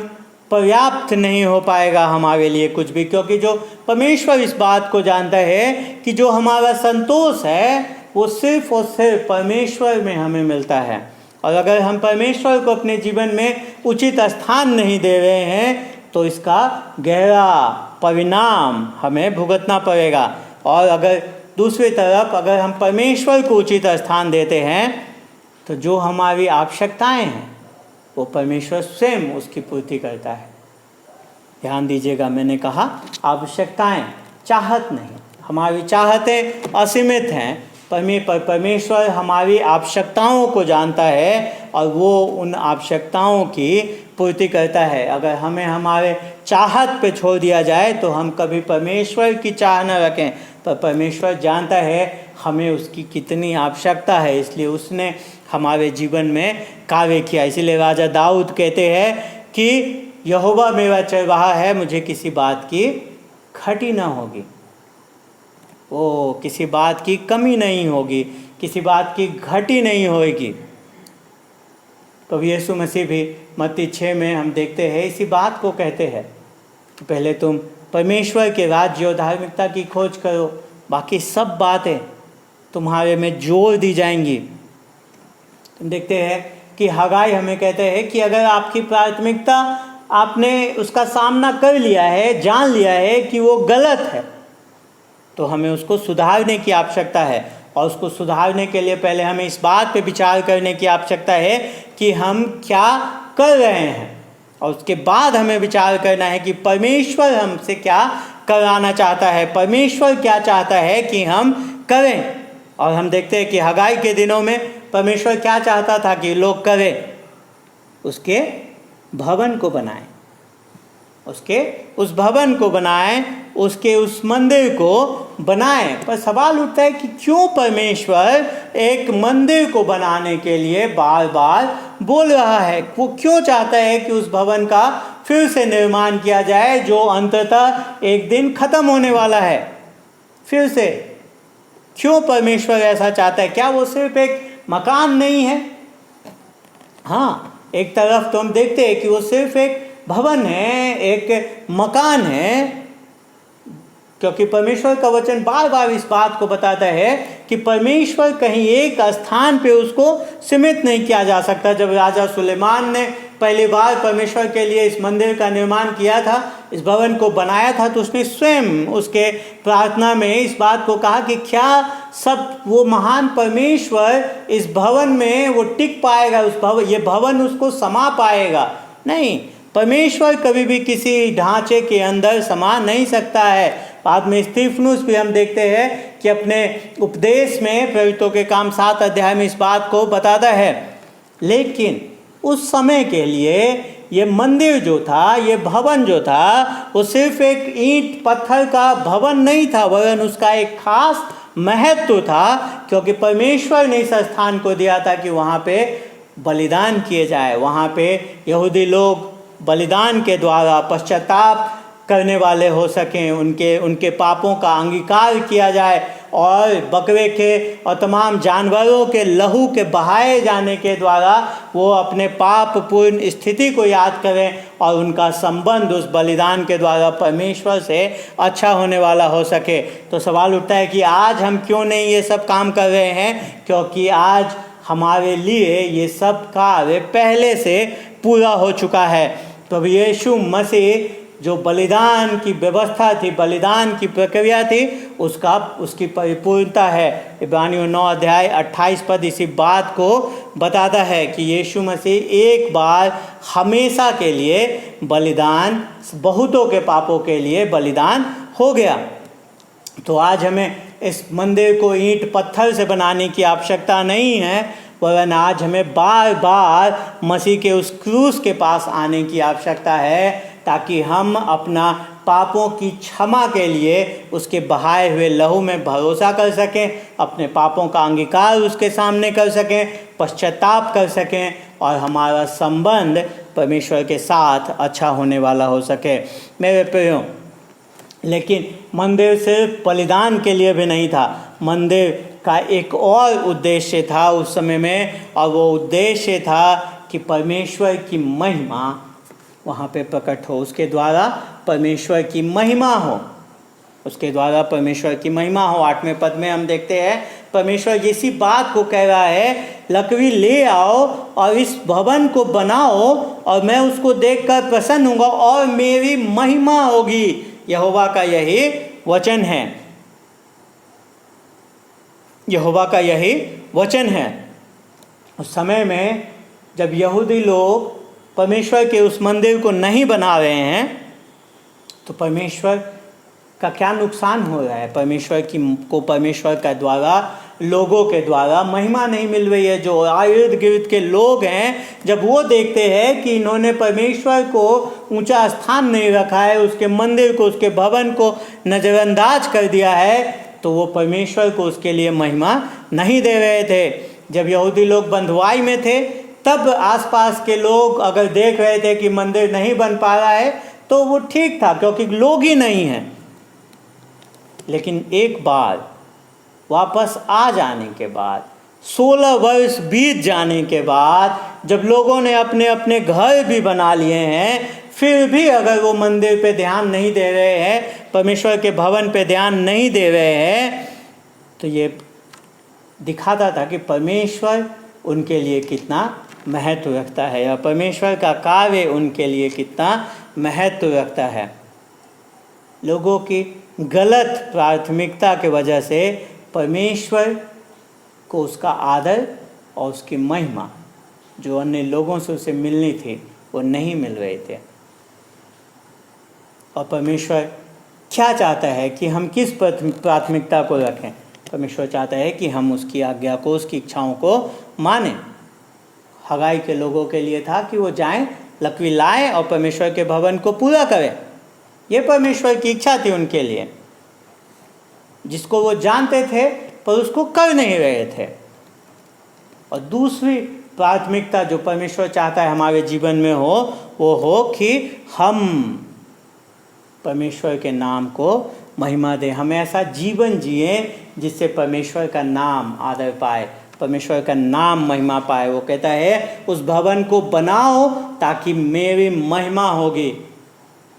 पर्याप्त नहीं हो पाएगा हमारे लिए कुछ भी, क्योंकि जो परमेश्वर इस बात को जानता है कि जो हमारा संतोष है वो सिर्फ और सिर्फ परमेश्वर में हमें मिलता है। और अगर हम परमेश्वर को अपने जीवन में उचित स्थान नहीं दे रहे हैं तो इसका गहरा परिणाम हमें भुगतना पड़ेगा। और अगर दूसरी तरफ अगर हम परमेश्वर को उचित स्थान देते हैं तो जो हमारी आवश्यकताएं हैं वो परमेश्वर स्वयं उसकी पूर्ति करता है। ध्यान दीजिएगा, मैंने कहा आवश्यकताएं, चाहत नहीं। हमारी चाहतें असीमित हैं, परमेश्वर हमारी आवश्यकताओं को जानता है और वो उन आवश्यकताओं की पूर्ति करता है। अगर हमें हमारे चाहत पे छोड़ दिया जाए तो हम कभी परमेश्वर की चाह न रखें, पर परमेश्वर जानता है हमें उसकी कितनी आवश्यकता है, इसलिए उसने हमारे जीवन में कार्य किया। इसीलिए राजा दाऊद कहते हैं कि यहोवा मेरा चरवाहा है, मुझे किसी बात की घटी ना होगी। ओ, किसी बात की कमी नहीं होगी, किसी बात की घटी नहीं होगी। तो यीशु मसीह भी मत्ती 6 में हम देखते हैं इसी बात को कहते हैं कि पहले तुम परमेश्वर के राज्य और धार्मिकता की खोज करो, बाकी सब बातें तुम्हारे में जोड़ दी जाएंगी। तुम देखते हैं कि हगाई हमें कहते हैं कि अगर आपकी प्राथमिकता आपने उसका सामना कर लिया है, जान लिया है कि वो गलत है, तो हमें उसको सुधारने की आवश्यकता है। और उसको सुधारने के लिए पहले हमें इस बात पे विचार करने की आवश्यकता है कि हम क्या कर रहे हैं, और उसके बाद हमें विचार करना है कि परमेश्वर हमसे क्या कराना चाहता है, परमेश्वर क्या चाहता है कि हम करें। और हम देखते हैं कि हगाई के दिनों में परमेश्वर क्या चाहता था कि लोग करें, उसके भवन को बनाएं, उसके उस भवन को बनाएं, उसके उस मंदिर को बनाएं। पर सवाल उठता है कि क्यों परमेश्वर एक मंदिर को बनाने के लिए बार बार बोल रहा है? वो क्यों चाहता है कि उस भवन का फिर से निर्माण किया जाए जो अंततः एक दिन खत्म होने वाला है? फिर से क्यों परमेश्वर ऐसा चाहता है? क्या वो सिर्फ एक मकान नहीं है? हाँ, एक तरफ तो हम देखते हैं कि वो सिर्फ एक भवन है, एक मकान है, क्योंकि परमेश्वर का वचन बार बार इस बात को बताता है कि परमेश्वर कहीं एक स्थान पे उसको सीमित नहीं किया जा सकता। जब राजा सुलेमान ने पहली बार परमेश्वर के लिए इस मंदिर का निर्माण किया था, इस भवन को बनाया था, तो उसने स्वयं उसके प्रार्थना में इस बात को कहा कि क्या सब वो महान परमेश्वर इस भवन में वो टिक पाएगा, ये भवन उसको समा पाएगा? नहीं, परमेश्वर कभी भी किसी ढांचे के अंदर समा नहीं सकता है। बाद में स्तिफनुस भी हम देखते हैं कि अपने उपदेश में प्रेरितों के काम 7 अध्याय में इस बात को बताता है। लेकिन उस समय के लिए ये मंदिर जो था, ये भवन जो था, वो सिर्फ एक ईंट पत्थर का भवन नहीं था, वरन उसका एक खास महत्व था, क्योंकि परमेश्वर ने इस स्थान को दिया था कि वहाँ पे बलिदान किए जाए। वहाँ पे यहूदी लोग बलिदान के द्वारा पश्चाताप करने वाले हो सकें, उनके पापों का अंगीकार किया जाए, और बकरे के और तमाम जानवरों के लहू के बहाए जाने के द्वारा वो अपने पाप पूर्ण स्थिति को याद करें और उनका संबंध उस बलिदान के द्वारा परमेश्वर से अच्छा होने वाला हो सके। तो सवाल उठता है कि आज हम क्यों नहीं ये सब काम कर रहे हैं? क्योंकि आज हमारे लिए ये सब कार्य पहले से पूरा हो चुका है। तो यीशु मसीह जो बलिदान की व्यवस्था थी, बलिदान की प्रक्रिया थी, उसकी परिपूर्णता है। इब्रानियों 9 अध्याय 28 पद इसी बात को बताता है कि यीशु मसीह एक बार हमेशा के लिए बलिदान, बहुतों के पापों के लिए बलिदान हो गया। तो आज हमें इस मंदिर को ईंट पत्थर से बनाने की आवश्यकता नहीं है, वरन आज हमें बार बार मसीह के उस क्रूस के पास आने की आवश्यकता है, ताकि हम अपना पापों की क्षमा के लिए उसके बहाए हुए लहू में भरोसा कर सकें, अपने पापों का अंगीकार उसके सामने कर सकें, पश्चाताप कर सकें और हमारा संबंध परमेश्वर के साथ अच्छा होने वाला हो सके। मेरे प्रियो, लेकिन मंदिर सिर्फ बलिदान के लिए भी नहीं था, मंदिर का एक और उद्देश्य था उस समय में, और वो उद्देश्य था कि परमेश्वर की महिमा वहाँ पे प्रकट हो, उसके द्वारा परमेश्वर की महिमा हो, उसके द्वारा परमेश्वर की महिमा हो। 8वें पद में हम देखते हैं परमेश्वर इसी बात को कह रहा है, लकड़ी ले आओ और इस भवन को बनाओ और मैं उसको देखकर प्रसन्न होऊंगा और मेरी महिमा होगी। यहोवा का यही वचन है, यहोवा का यही वचन है। उस समय में जब यहूदी लोग परमेश्वर के उस मंदिर को नहीं बना रहे हैं, तो परमेश्वर का क्या नुकसान हो रहा है? परमेश्वर का द्वारा, लोगों के द्वारा महिमा नहीं मिल रही है। जो इर्द गिर्द के लोग हैं, जब वो देखते हैं कि इन्होंने परमेश्वर को ऊंचा स्थान नहीं रखा है, उसके मंदिर को, उसके भवन को नज़रअंदाज कर दिया है, तो वो परमेश्वर को उसके लिए महिमा नहीं दे रहे थे। जब यहूदी लोग बंधुआई में थे, तब आसपास के लोग अगर देख रहे थे कि मंदिर नहीं बन पा रहा है, तो वो ठीक था, क्योंकि लोग ही नहीं हैं। लेकिन एक बार वापस आ जाने के बाद, 16 वर्ष बीत जाने के बाद, जब लोगों ने अपने अपने घर भी बना लिए हैं, फिर भी अगर वो मंदिर पे ध्यान नहीं दे रहे हैं, परमेश्वर के भवन पे ध्यान नहीं दे रहे हैं, तो ये दिखाता था कि परमेश्वर उनके लिए कितना महत्व रखता है, या परमेश्वर का कार्य उनके लिए कितना महत्व रखता है। लोगों की गलत प्राथमिकता के वजह से परमेश्वर को उसका आदर और उसकी महिमा जो अन्य लोगों से उसे मिलनी थी, वो नहीं मिल रहे थे। और परमेश्वर क्या चाहता है कि हम किस प्राथमिकता को रखें? परमेश्वर चाहता है कि हम उसकी आज्ञा को, उसकी इच्छाओं को मानें। हगाई के लोगों के लिए था कि वो जाएं, लकड़ी लाएं और परमेश्वर के भवन को पूरा करें। ये परमेश्वर की इच्छा थी उनके लिए, जिसको वो जानते थे पर उसको कर नहीं रहे थे। और दूसरी प्राथमिकता जो परमेश्वर चाहता है हमारे जीवन में हो, वो हो कि हम परमेश्वर के नाम को महिमा दें। हम ऐसा जीवन जिए जिससे परमेश्वर का नाम आदर पाए, परमेश्वर का नाम महिमा पाए। वो कहता है उस भवन को बनाओ ताकि मेरी महिमा होगी,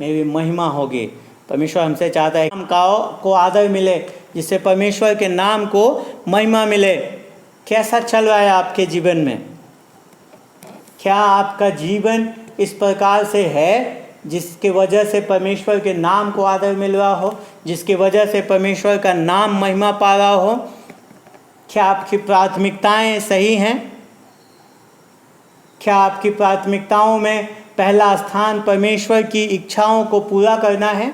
मेरी महिमा होगी। परमेश्वर हमसे चाहता है हम को आदर मिले, जिससे परमेश्वर के नाम को महिमा मिले। कैसा चल रहा है आपके जीवन में? क्या आपका जीवन इस प्रकार से है जिसके वजह से परमेश्वर के नाम को आदर मिल रहा हो, जिसकी वजह से परमेश्वर का नाम महिमा पा रहा हो? क्या आपकी प्राथमिकताएं सही हैं? क्या आपकी प्राथमिकताओं में पहला स्थान परमेश्वर की इच्छाओं को पूरा करना है?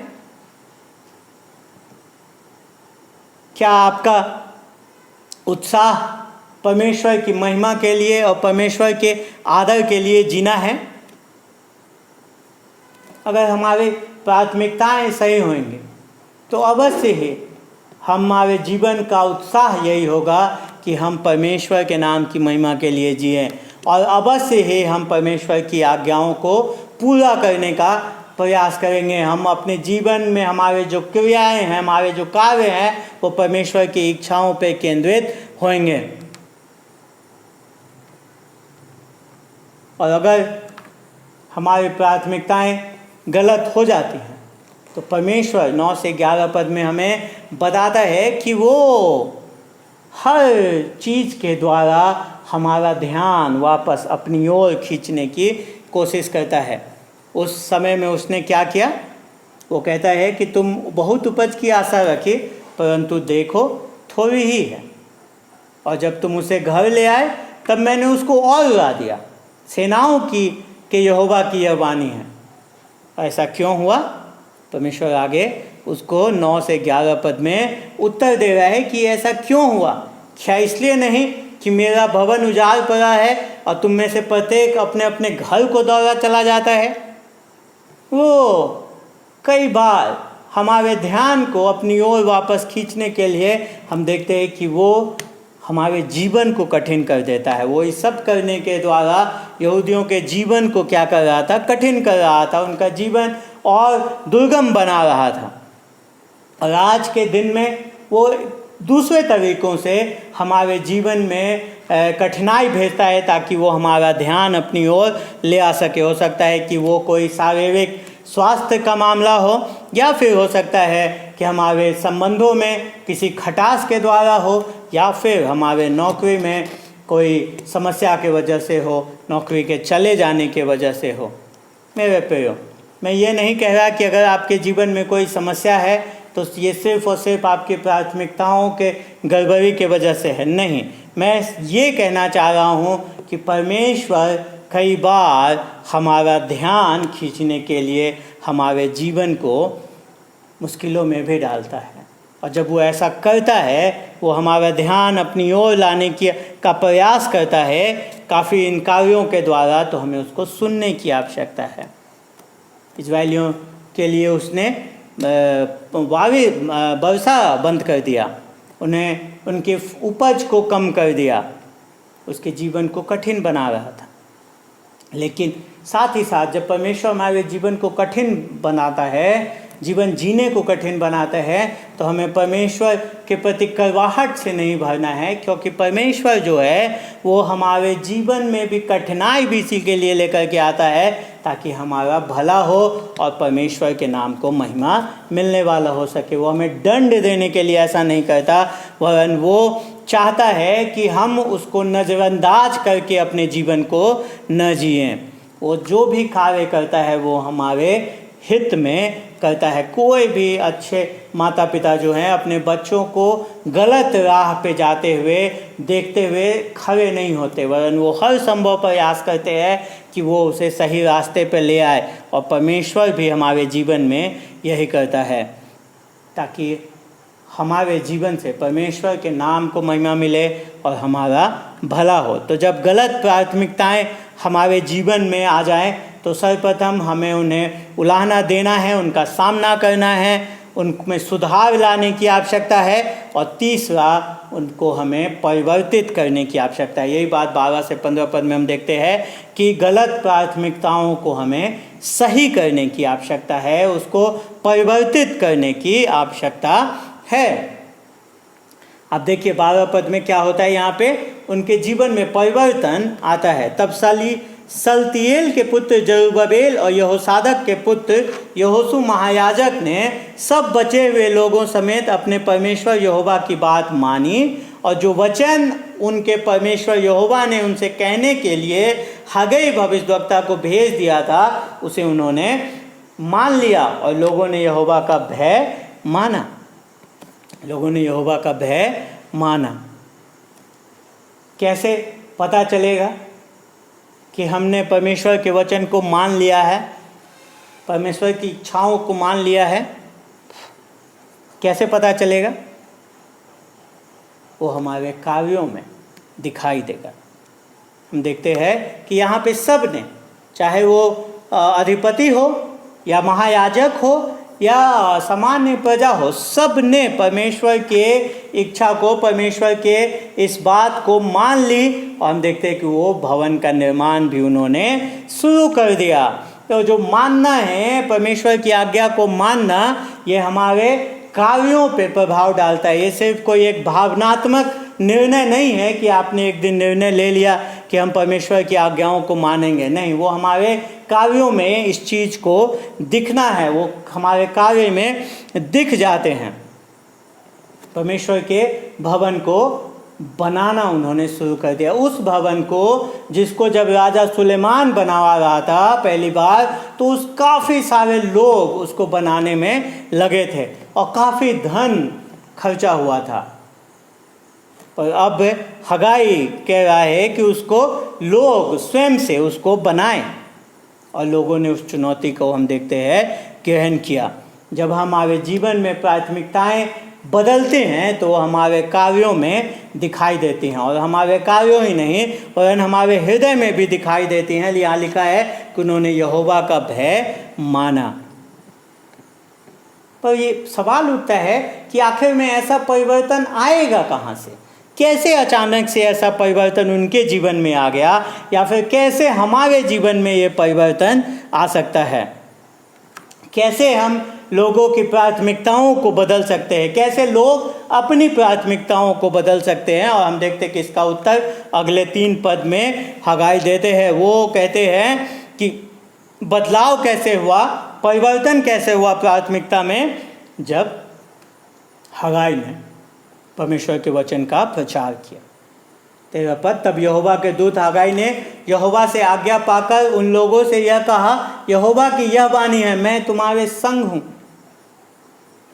क्या आपका उत्साह परमेश्वर की महिमा के लिए और परमेश्वर के आदर के लिए जीना है? अगर हमारी प्राथमिकताएं सही होंगी तो अवश्य ही हमारे जीवन का उत्साह यही होगा कि हम परमेश्वर के नाम की महिमा के लिए जिएं, और अवश्य ही हम परमेश्वर की आज्ञाओं को पूरा करने का प्रयास करेंगे। हम अपने जीवन में हमारे जो क्रियाएं हैं, हमारे जो कार्य हैं, वो परमेश्वर की इच्छाओं पर केंद्रित होंगे। और अगर हमारी प्राथमिकताएं गलत हो जाती हैं तो परमेश्वर 9 से 11 पद में हमें बताता है कि वो हर चीज़ के द्वारा हमारा ध्यान वापस अपनी ओर खींचने की कोशिश करता है। उस समय में उसने क्या किया? वो कहता है कि तुम बहुत उपज की आशा रखी, परंतु देखो थोड़ी ही है, और जब तुम उसे घर ले आए तब मैंने उसको और उड़ा दिया। सेनाओं की कि यहोवा की यह वाणी है। ऐसा क्यों हुआ? परमेश्वर आगे उसको 9 से 11 पद में उत्तर दे रहा है कि ऐसा क्यों हुआ। क्या इसलिए नहीं कि मेरा भवन उजाड़ पड़ा है और तुम में से प्रत्येक अपने अपने घर को दौड़ा चला जाता है? वो कई बार हमारे ध्यान को अपनी ओर वापस खींचने के लिए हम देखते हैं कि वो हमारे जीवन को कठिन कर देता है। वो इस सब करने के द्वारा यहूदियों के जीवन को क्या कर रहा था? कठिन कर रहा था, उनका जीवन और दुर्गम बना रहा था। और आज के दिन में वो दूसरे तरीक़ों से हमारे जीवन में कठिनाई भेजता है ताकि वो हमारा ध्यान अपनी ओर ले आ सके। हो सकता है कि वो कोई शारीरिक स्वास्थ्य का मामला हो, या फिर हो सकता है कि हमारे संबंधों में किसी खटास के द्वारा हो, या फिर हमारे नौकरी में कोई समस्या की वजह से हो, नौकरी के चले जाने की वजह से हो। मेरे प्रियो, मैं ये नहीं कह रहा कि अगर आपके जीवन में कोई समस्या है तो ये सिर्फ और सिर्फ आपकी प्राथमिकताओं के गड़बड़ी की वजह से है। नहीं, मैं ये कहना चाह रहा हूँ कि परमेश्वर कई बार हमारा ध्यान खींचने के लिए हमारे जीवन को मुश्किलों में भी डालता है, और जब वो ऐसा करता है, वो हमारा ध्यान अपनी ओर लाने का प्रयास करता है काफ़ी इनकारियों के द्वारा, तो हमें उसको सुनने की आवश्यकता है। इस्राएलियों के लिए उसने वर्षा बंद कर दिया, उन्हें उनके उपज को कम कर दिया, उसके जीवन को कठिन बना रहा था। लेकिन साथ ही साथ जब परमेश्वर हमारे जीवन को कठिन बनाता है, जीवन जीने को कठिन बनाता है, तो हमें परमेश्वर के प्रति कड़वाहट से नहीं भरना है, क्योंकि परमेश्वर जो है वो हमारे जीवन में भी कठिनाई भी इसी के लिए लेकर के आता है ताकि हमारा भला हो और परमेश्वर के नाम को महिमा मिलने वाला हो सके। वो हमें दंड देने के लिए ऐसा नहीं करता, वरन वो चाहता है कि हम उसको नज़रअंदाज करके अपने जीवन को न जिएं। वो जो भी कार्य करता है वो हमारे हित में करता है। कोई भी अच्छे माता पिता जो हैं अपने बच्चों को गलत राह पे जाते हुए देखते हुए खड़े नहीं होते, वरन वो हर संभव प्रयास करते हैं कि वो उसे सही रास्ते पे ले आए। और परमेश्वर भी हमारे जीवन में यही करता है ताकि हमारे जीवन से परमेश्वर के नाम को महिमा मिले और हमारा भला हो। तो जब गलत प्राथमिकताएं हमारे जीवन में आ जाएं तो सर्वप्रथम हमें उन्हें उलाहना देना है, उनका सामना करना है, उनमें सुधार लाने की आवश्यकता है, और तीसरा उनको हमें परिवर्तित करने की आवश्यकता है। यही बात 12 से 15 पद में हम देखते हैं कि गलत प्राथमिकताओं को हमें सही करने की आवश्यकता है, उसको परिवर्तित करने की आवश्यकता है। अब देखिए 12 पद में क्या होता है, यहाँ पे उनके जीवन में परिवर्तन आता है। तब सलतियेल के पुत्र जरुब्बाबेल और यहोसादक के पुत्र यहोशू महायाजक ने सब बचे हुए लोगों समेत अपने परमेश्वर यहोवा की बात मानी, और जो वचन उनके परमेश्वर यहोवा ने उनसे कहने के लिए हग्गई भविष्यद्वक्ता को भेज दिया था उसे उन्होंने मान लिया, और लोगों ने यहोवा का भय माना। लोगों ने यहोवा का भय माना। कैसे पता चलेगा कि हमने परमेश्वर के वचन को मान लिया है, परमेश्वर की इच्छाओं को मान लिया है? कैसे पता चलेगा? वो हमारे कार्यों में दिखाई देगा। हम देखते हैं कि यहाँ पे सब ने, चाहे वो अधिपति हो या महायाजक हो या सामान्य प्रजा हो, सब ने परमेश्वर के इच्छा को, परमेश्वर के इस बात को मान ली, और हम देखते हैं कि वो भवन का निर्माण भी उन्होंने शुरू कर दिया। तो जो मानना है, परमेश्वर की आज्ञा को मानना, ये हमारे कार्यों पे प्रभाव डालता है। ये सिर्फ कोई एक भावनात्मक निर्णय नहीं है कि आपने एक दिन निर्णय ले लिया कि हम परमेश्वर की आज्ञाओं को मानेंगे। नहीं, वो हमारे कार्यों में इस चीज़ को दिखना है, वो हमारे कार्य में दिख जाते हैं। परमेश्वर के भवन को बनाना उन्होंने शुरू कर दिया। उस भवन को जिसको जब राजा सुलेमान बनवा रहा था पहली बार, तो उस काफ़ी सारे लोग उसको बनाने में लगे थे और काफ़ी धन खर्चा हुआ था। पर अब हगाई कह रहा है कि उसको लोग स्वयं से उसको बनाएं, और लोगों ने उस चुनौती को हम देखते हैं ग्रहण किया। जब हमारे जीवन में प्राथमिकताएं बदलते हैं तो हमारे कार्यों में दिखाई देती हैं, और हमारे कार्यों ही नहीं वरन हमारे हृदय में भी दिखाई देती हैं। यहाँ लिखा है कि उन्होंने यहोवा का भय माना। पर ये सवाल उठता है कि आखिर में ऐसा परिवर्तन आएगा कहाँ से? कैसे अचानक से ऐसा परिवर्तन उनके जीवन में आ गया, या फिर कैसे हमारे जीवन में ये परिवर्तन आ सकता है? कैसे हम लोगों की प्राथमिकताओं को बदल सकते हैं? कैसे लोग अपनी प्राथमिकताओं को बदल सकते हैं? और हम देखते हैं कि इसका उत्तर अगले 3 पद में हगाई देते हैं। वो कहते हैं कि बदलाव कैसे हुआ, परिवर्तन कैसे हुआ प्राथमिकता में, जब हगाई ने परमेश्वर के वचन का प्रचार किया। 13 पद, तब यहोवा के दूत हगाई ने यहोवा से आज्ञा पाकर उन लोगों से यह कहा, यहोवा की यह वाणी है, मैं तुम्हारे संग हूँ।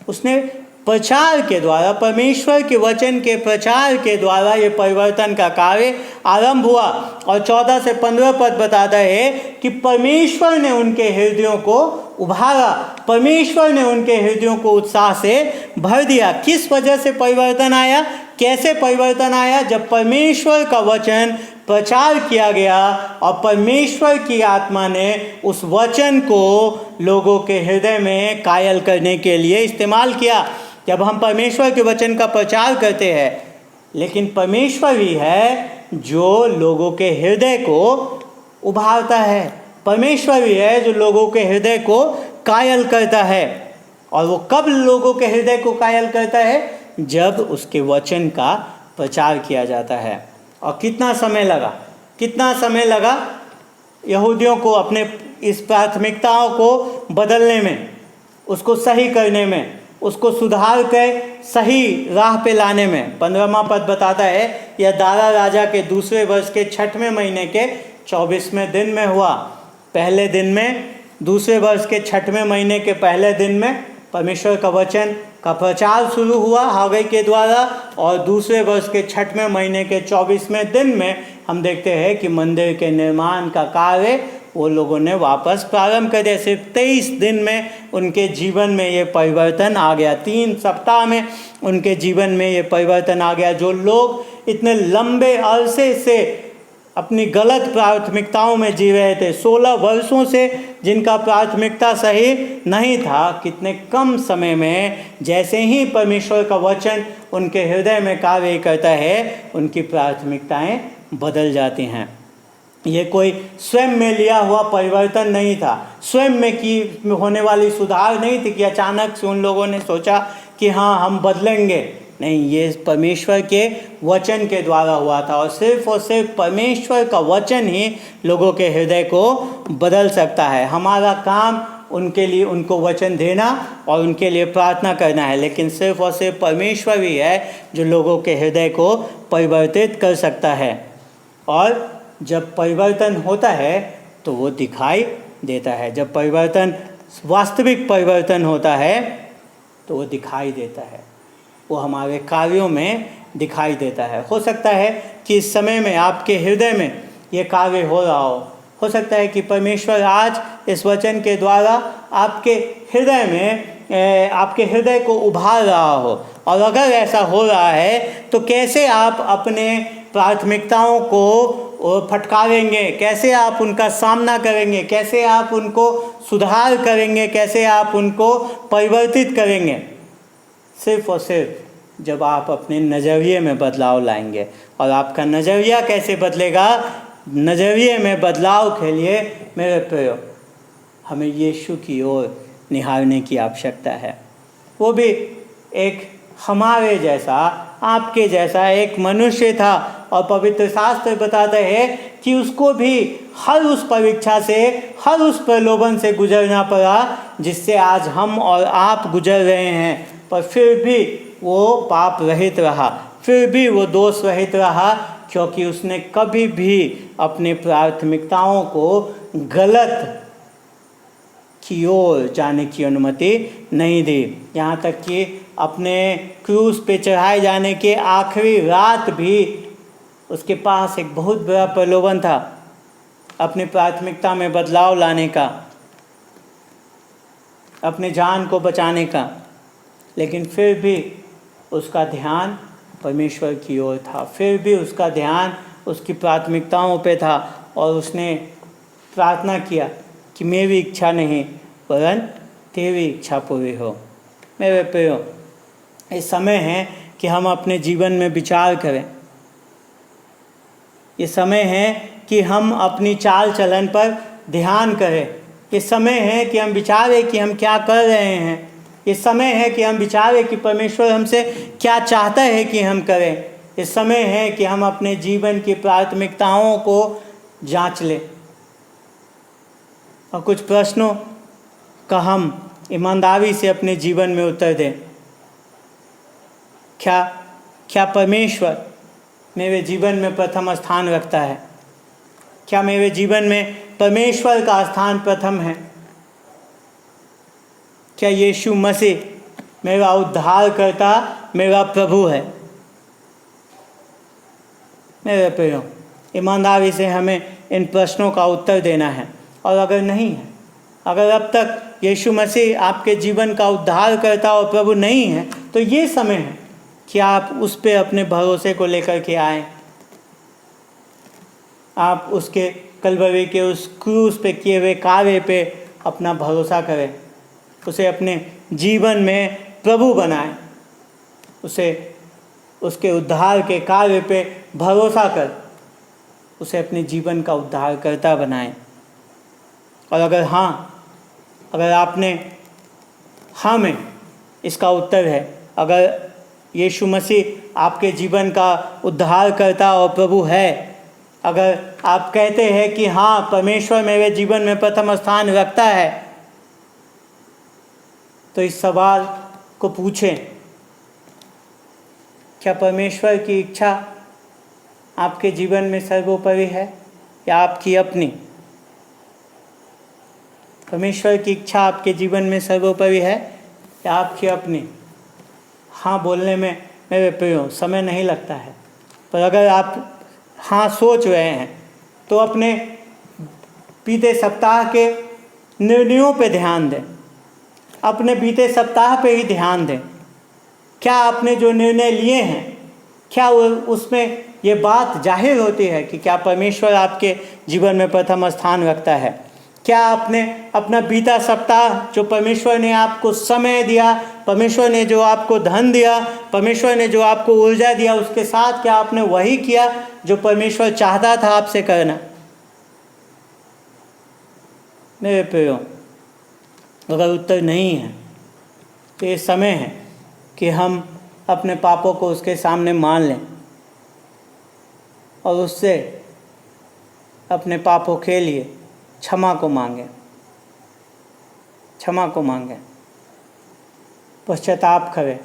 उसने प्रचार के द्वारा, परमेश्वर के वचन के प्रचार के द्वारा ये परिवर्तन का कार्य आरंभ हुआ। और 14 से 15 पद बताता है कि परमेश्वर ने उनके हृदयों को उभारा, परमेश्वर ने उनके हृदयों को उत्साह से भर दिया। किस वजह से परिवर्तन आया, कैसे परिवर्तन आया? जब परमेश्वर का वचन प्रचार किया गया और परमेश्वर की आत्मा ने उस वचन को लोगों के हृदय में कायल करने के लिए इस्तेमाल किया। जब हम परमेश्वर के वचन का प्रचार करते हैं, लेकिन परमेश्वर ही है जो लोगों के हृदय को उभारता है, परमेश्वर ही है जो लोगों के हृदय को कायल करता है। और वो कब लोगों के हृदय को कायल करता है? जब उसके वचन का प्रचार किया जाता है। और कितना समय लगा यहूदियों को अपने इस प्राथमिकताओं को बदलने में, उसको सही करने में, उसको सुधार कर सही राह पे लाने में। 15वां पद बताता है, यह दारा राजा के दूसरे वर्ष के 6वें महीने के 24वें दिन में हुआ। पहले दिन में, दूसरे वर्ष के 6वें महीने के पहले दिन में परमेश्वर का वचन का प्रचार शुरू हुआ हगाई के द्वारा, और दूसरे वर्ष के 6वें महीने के 24वें दिन में हम देखते हैं कि मंदिर के निर्माण का कार्य वो लोगों ने वापस प्रारंभ कर दिया। सिर्फ 23 दिन में उनके जीवन में ये परिवर्तन आ गया। 3 सप्ताह में उनके जीवन में ये परिवर्तन आ गया। जो लोग इतने लंबे अरसे से अपनी गलत प्राथमिकताओं में जी रहे थे, 16 वर्षों से जिनका प्राथमिकता सही नहीं था, कितने कम समय में जैसे ही परमेश्वर का वचन उनके हृदय में कार्य करता है, उनकी प्राथमिकताएं बदल जाती हैं। ये कोई स्वयं में लिया हुआ परिवर्तन नहीं था, स्वयं में की होने वाली सुधार नहीं थी कि अचानक से उन लोगों ने सोचा कि हाँ हम बदलेंगे। नहीं, ये परमेश्वर के वचन के द्वारा हुआ था, और सिर्फ परमेश्वर का वचन ही लोगों के हृदय को बदल सकता है। हमारा काम उनके लिए उनको वचन देना और उनके लिए प्रार्थना करना है, लेकिन सिर्फ और सिर्फ परमेश्वर ही है जो लोगों के हृदय को परिवर्तित कर सकता है। और जब परिवर्तन होता है तो वो दिखाई देता है। जब परिवर्तन, वास्तविक परिवर्तन होता है तो वो दिखाई देता है, वो हमारे कार्यों में दिखाई देता है। हो सकता है कि इस समय में आपके हृदय में ये कार्य हो रहा हो सकता है कि परमेश्वर आज इस वचन के द्वारा आपके हृदय में, आपके हृदय को उभार रहा हो। और अगर ऐसा हो रहा है तो कैसे आप अपने प्राथमिकताओं को फटकारेंगे, कैसे आप उनका सामना करेंगे, कैसे आप उनको सुधार करेंगे, कैसे आप उनको परिवर्तित करेंगे? सिर्फ और सिर्फ जब आप अपने नज़रिए में बदलाव लाएंगे। और आपका नज़रिया कैसे बदलेगा? नज़रिए में बदलाव के लिए मेरे प्रियो, हमें यीशु की ओर निहारने की आवश्यकता है। वो भी एक हमारे जैसा, आपके जैसा एक मनुष्य था, और पवित्र शास्त्र बताते हैं कि उसको भी हर उस परीक्षा से, हर उस प्रलोभन से गुजरना पड़ा जिससे आज हम और आप गुजर रहे हैं, पर फिर भी वो पाप रहित रहा, फिर भी वो दोष रहित रहा, क्योंकि उसने कभी भी अपनी प्राथमिकताओं को गलत की ओर जाने की अनुमति नहीं दी। यहाँ तक कि अपने क्रूस पे चढ़ाए जाने के आखिरी रात भी उसके पास एक बहुत बड़ा प्रलोभन था अपनी प्राथमिकता में बदलाव लाने का, अपने जान को बचाने का, लेकिन फिर भी उसका ध्यान परमेश्वर की ओर था, फिर भी उसका ध्यान उसकी प्राथमिकताओं पे था और उसने प्रार्थना किया कि मेरी इच्छा नहीं वरन तेरी इच्छा पूरी हो। मेरे प्रियो, ये समय है कि हम अपने जीवन में विचार करें। ये समय है कि हम अपनी चाल चलन पर ध्यान करें। ये समय है कि हम विचारें कि हम क्या कर रहे हैं। ये समय है कि हम विचारें कि परमेश्वर हमसे क्या चाहता है कि हम करें। ये समय है कि हम अपने जीवन की प्राथमिकताओं को जांच लें और कुछ प्रश्नों का हम ईमानदारी से अपने जीवन में उत्तर दें। क्या परमेश्वर मेरे जीवन में प्रथम स्थान रखता है? क्या मेरे जीवन में परमेश्वर का स्थान प्रथम है? क्या यीशु मसीह मेरा उद्धारकर्ता, मेरा प्रभु है? मेरे प्रियो, ईमानदारी से हमें इन प्रश्नों का उत्तर देना है। और अगर नहीं है, अगर अब तक यीशु मसीह आपके जीवन का उद्धारकर्ता और प्रभु नहीं है, तो ये समय है कि आप उस पे अपने भरोसे को लेकर के आए। आप उसके कलवरी के उस क्रूस पे किए हुए कार्य पे अपना भरोसा करें, उसे अपने जीवन में प्रभु बनाएं, उसे उसके उद्धार के कार्य पे भरोसा कर उसे अपने जीवन का उद्धारकर्ता बनाएं। और अगर आपने हाँ में इसका उत्तर है, अगर यीशु मसीह आपके जीवन का उद्धारकर्ता और प्रभु है, अगर आप कहते हैं कि हाँ, परमेश्वर मेरे जीवन में प्रथम स्थान रखता है, तो इस सवाल को पूछें, क्या परमेश्वर की इच्छा आपके जीवन में सर्वोपरि है या आपकी अपनी? परमेश्वर की इच्छा आपके जीवन में सर्वोपरि है या आपकी अपनी? हाँ बोलने में मेरे प्रियो समय नहीं लगता है, पर अगर आप हाँ सोच रहे हैं तो अपने बीते सप्ताह के निर्णयों पे ध्यान दें, अपने बीते सप्ताह पे ही ध्यान दें। क्या आपने जो निर्णय लिए हैं, क्या उसमें ये बात जाहिर होती है कि क्या परमेश्वर आपके जीवन में प्रथम स्थान रखता है? क्या आपने अपना बीता सप्ताह, जो परमेश्वर ने आपको समय दिया, परमेश्वर ने जो आपको धन दिया, परमेश्वर ने जो आपको ऊर्जा दिया, उसके साथ क्या आपने वही किया जो परमेश्वर चाहता था आपसे करना? मेरे प्रियो, अगर उत्तर नहीं है तो ये समय है कि हम अपने पापों को उसके सामने मान लें और उससे अपने पापों के लिए क्षमा को मांगें, पश्चाताप करें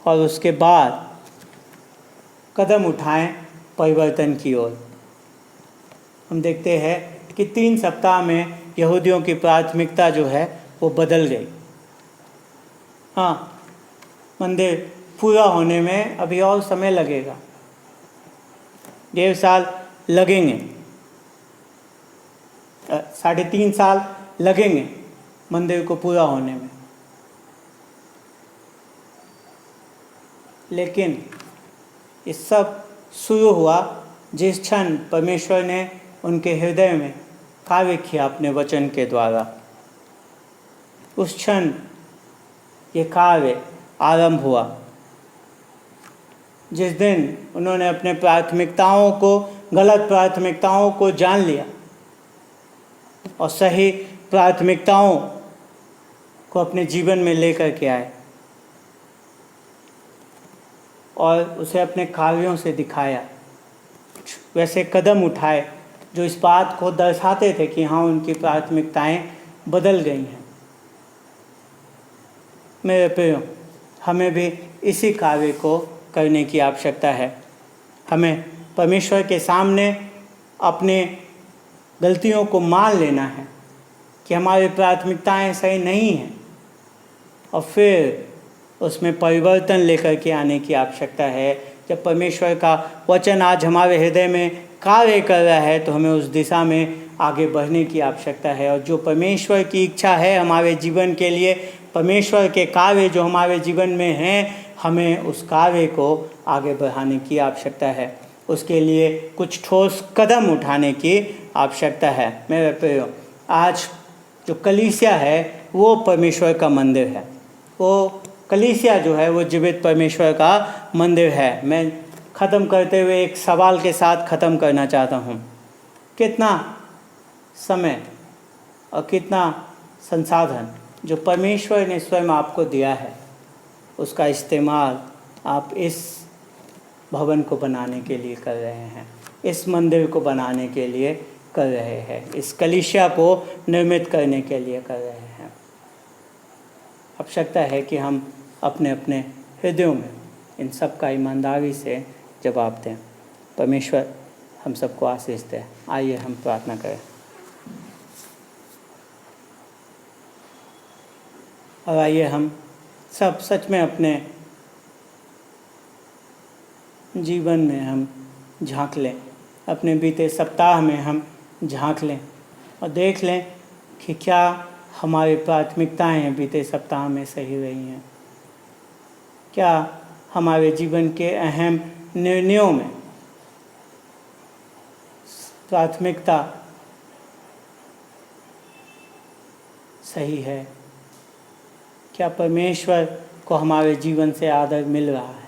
और उसके बाद कदम उठाएं परिवर्तन की ओर। हम देखते हैं कि 3 सप्ताह में यहूदियों की प्राथमिकता जो है वो बदल गई। हाँ, मंदिर पूरा होने में अभी और समय लगेगा, 1.5 साल लगेंगे, 3.5 साल लगेंगे मंदिर को पूरा होने में। लेकिन ये सब शुरू हुआ जिस क्षण परमेश्वर ने उनके हृदय में कार्य किया अपने वचन के द्वारा। उस क्षण ये कार्य आरंभ हुआ, जिस दिन उन्होंने अपने प्राथमिकताओं को, गलत प्राथमिकताओं को जान लिया और सही प्राथमिकताओं को अपने जीवन में लेकर के आए और उसे अपने कार्यों से दिखाया, वैसे कदम उठाए जो इस बात को दर्शाते थे कि हाँ, उनकी प्राथमिकताएं बदल गई हैं। मेरे प्रियो, हमें भी इसी कार्य को करने की आवश्यकता है। हमें परमेश्वर के सामने अपने गलतियों को मान लेना है कि हमारी प्राथमिकताएं सही नहीं हैं, और फिर उसमें परिवर्तन लेकर के आने की आवश्यकता है। जब परमेश्वर का वचन आज हमारे हृदय में कार्य कर रहा है तो हमें उस दिशा में आगे बढ़ने की आवश्यकता है, और जो परमेश्वर की इच्छा है हमारे जीवन के लिए, परमेश्वर के कार्य जो हमारे जीवन में हैं, हमें उस कार्य को आगे बढ़ाने की आवश्यकता है। उसके लिए कुछ ठोस कदम उठाने की आवश्यकता है। मेरे प्रियो, आज जो कलीसिया है वो परमेश्वर का मंदिर है। वो कलीसिया जो है वो जीवित परमेश्वर का मंदिर है। मैं ख़त्म करते हुए एक सवाल के साथ ख़त्म करना चाहता हूँ। कितना समय और कितना संसाधन जो परमेश्वर ने स्वयं आपको दिया है, उसका इस्तेमाल आप इस भवन को बनाने के लिए कर रहे हैं, इस मंदिर को बनाने के लिए कर रहे हैं, इस कलीसिया को निर्मित करने के लिए कर रहे हैं। आवश्यकता है कि हम अपने अपने हृदयों में इन सब का ईमानदारी से जवाब दें। परमेश्वर हम सबको आशीष दे। आइए हम प्रार्थना करें। और आइए हम सब सच में अपने जीवन में हम झांक लें, अपने बीते सप्ताह में हम झांक लें और देख लें कि क्या हमारी प्राथमिकताएं बीते सप्ताह में सही रही हैं। क्या हमारे जीवन के अहम निर्णयों में प्राथमिकता सही है? क्या परमेश्वर को हमारे जीवन से आदर मिल रहा है?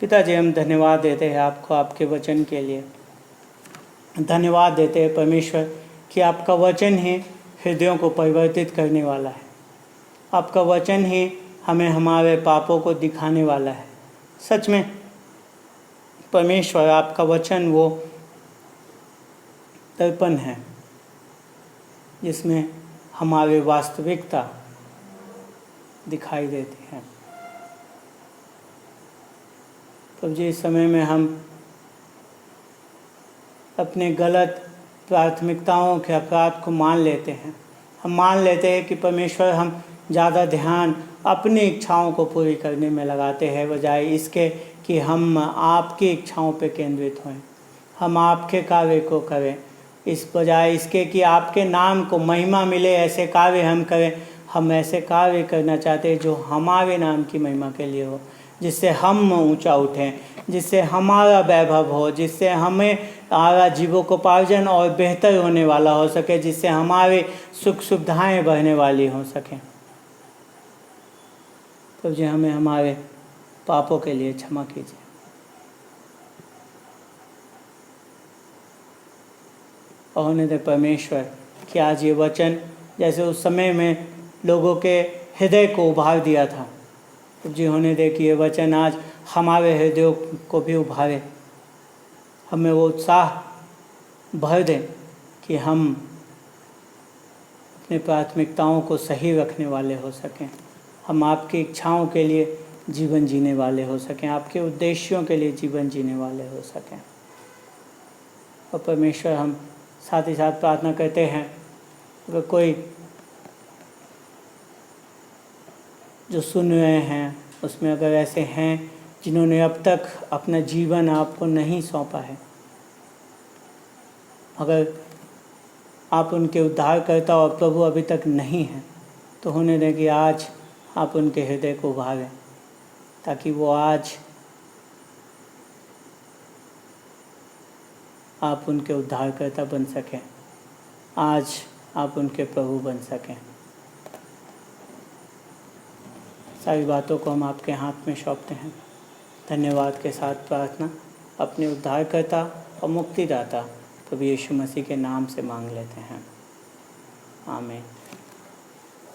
पिताजी, हम धन्यवाद देते हैं आपको, आपके वचन के लिए धन्यवाद देते हैं परमेश्वर कि आपका वचन ही हृदयों को परिवर्तित करने वाला है। आपका वचन ही हमें हमारे पापों को दिखाने वाला है। सच में परमेश्वर, आपका वचन वो दर्पण है जिसमें हमारी वास्तविकता दिखाई देती है। तो जिस समय में हम अपने गलत प्राथमिकताओं के अपराध को मान लेते हैं, हम मान लेते हैं कि परमेश्वर हम ज़्यादा ध्यान अपनी इच्छाओं को पूरी करने में लगाते हैं, बजाय इसके कि हम आपकी इच्छाओं पर केंद्रित हों, हम आपके कार्य को करें। इस बजाय इसके कि आपके नाम को महिमा मिले, ऐसे कार्य हम करें। हम ऐसे कार्य करना चाहते हैं जो हमारे नाम की महिमा के लिए हो, जिससे हम ऊंचा उठें, जिससे हमारा वैभव हो, जिससे हमें हमारा जीवोपार्जन और बेहतर होने वाला हो सके, जिससे हमारे सुख सुविधाएं बढ़ने वाली हो सकें। तो जी हमें हमारे पापों के लिए क्षमा कीजिए। और होने दे परमेश्वर कि आज ये वचन जैसे उस समय में लोगों के हृदय को उभार दिया था, तो जी होने दे कि ये वचन आज हमारे हृदयों को भी उभारे, हमें वो उत्साह भर दें कि हम अपनी प्राथमिकताओं को सही रखने वाले हो सकें, हम आपकी इच्छाओं के लिए जीवन जीने वाले हो सकें, आपके उद्देश्यों के लिए जीवन जीने वाले हो सकें। और परमेश्वर, हम साथ ही साथ प्रार्थना करते हैं अगर कोई जो सुन रहे हैं उसमें अगर ऐसे हैं जिन्होंने अब तक अपना जीवन आपको नहीं सौंपा है, अगर आप उनके उद्धारकर्ता और प्रभु अभी तक नहीं हैं, तो होने दें कि आज आप उनके हृदय को उभारें, ताकि वो आज आप उनके उद्धारकर्ता बन सकें, आज आप उनके प्रभु बन सकें। सारी बातों को हम आपके हाथ में सौंपते हैं। धन्यवाद के साथ प्रार्थना अपने उद्धारकर्ता और मुक्तिदाता प्रभु यीशु मसीह के नाम से मांग लेते हैं। आमीन।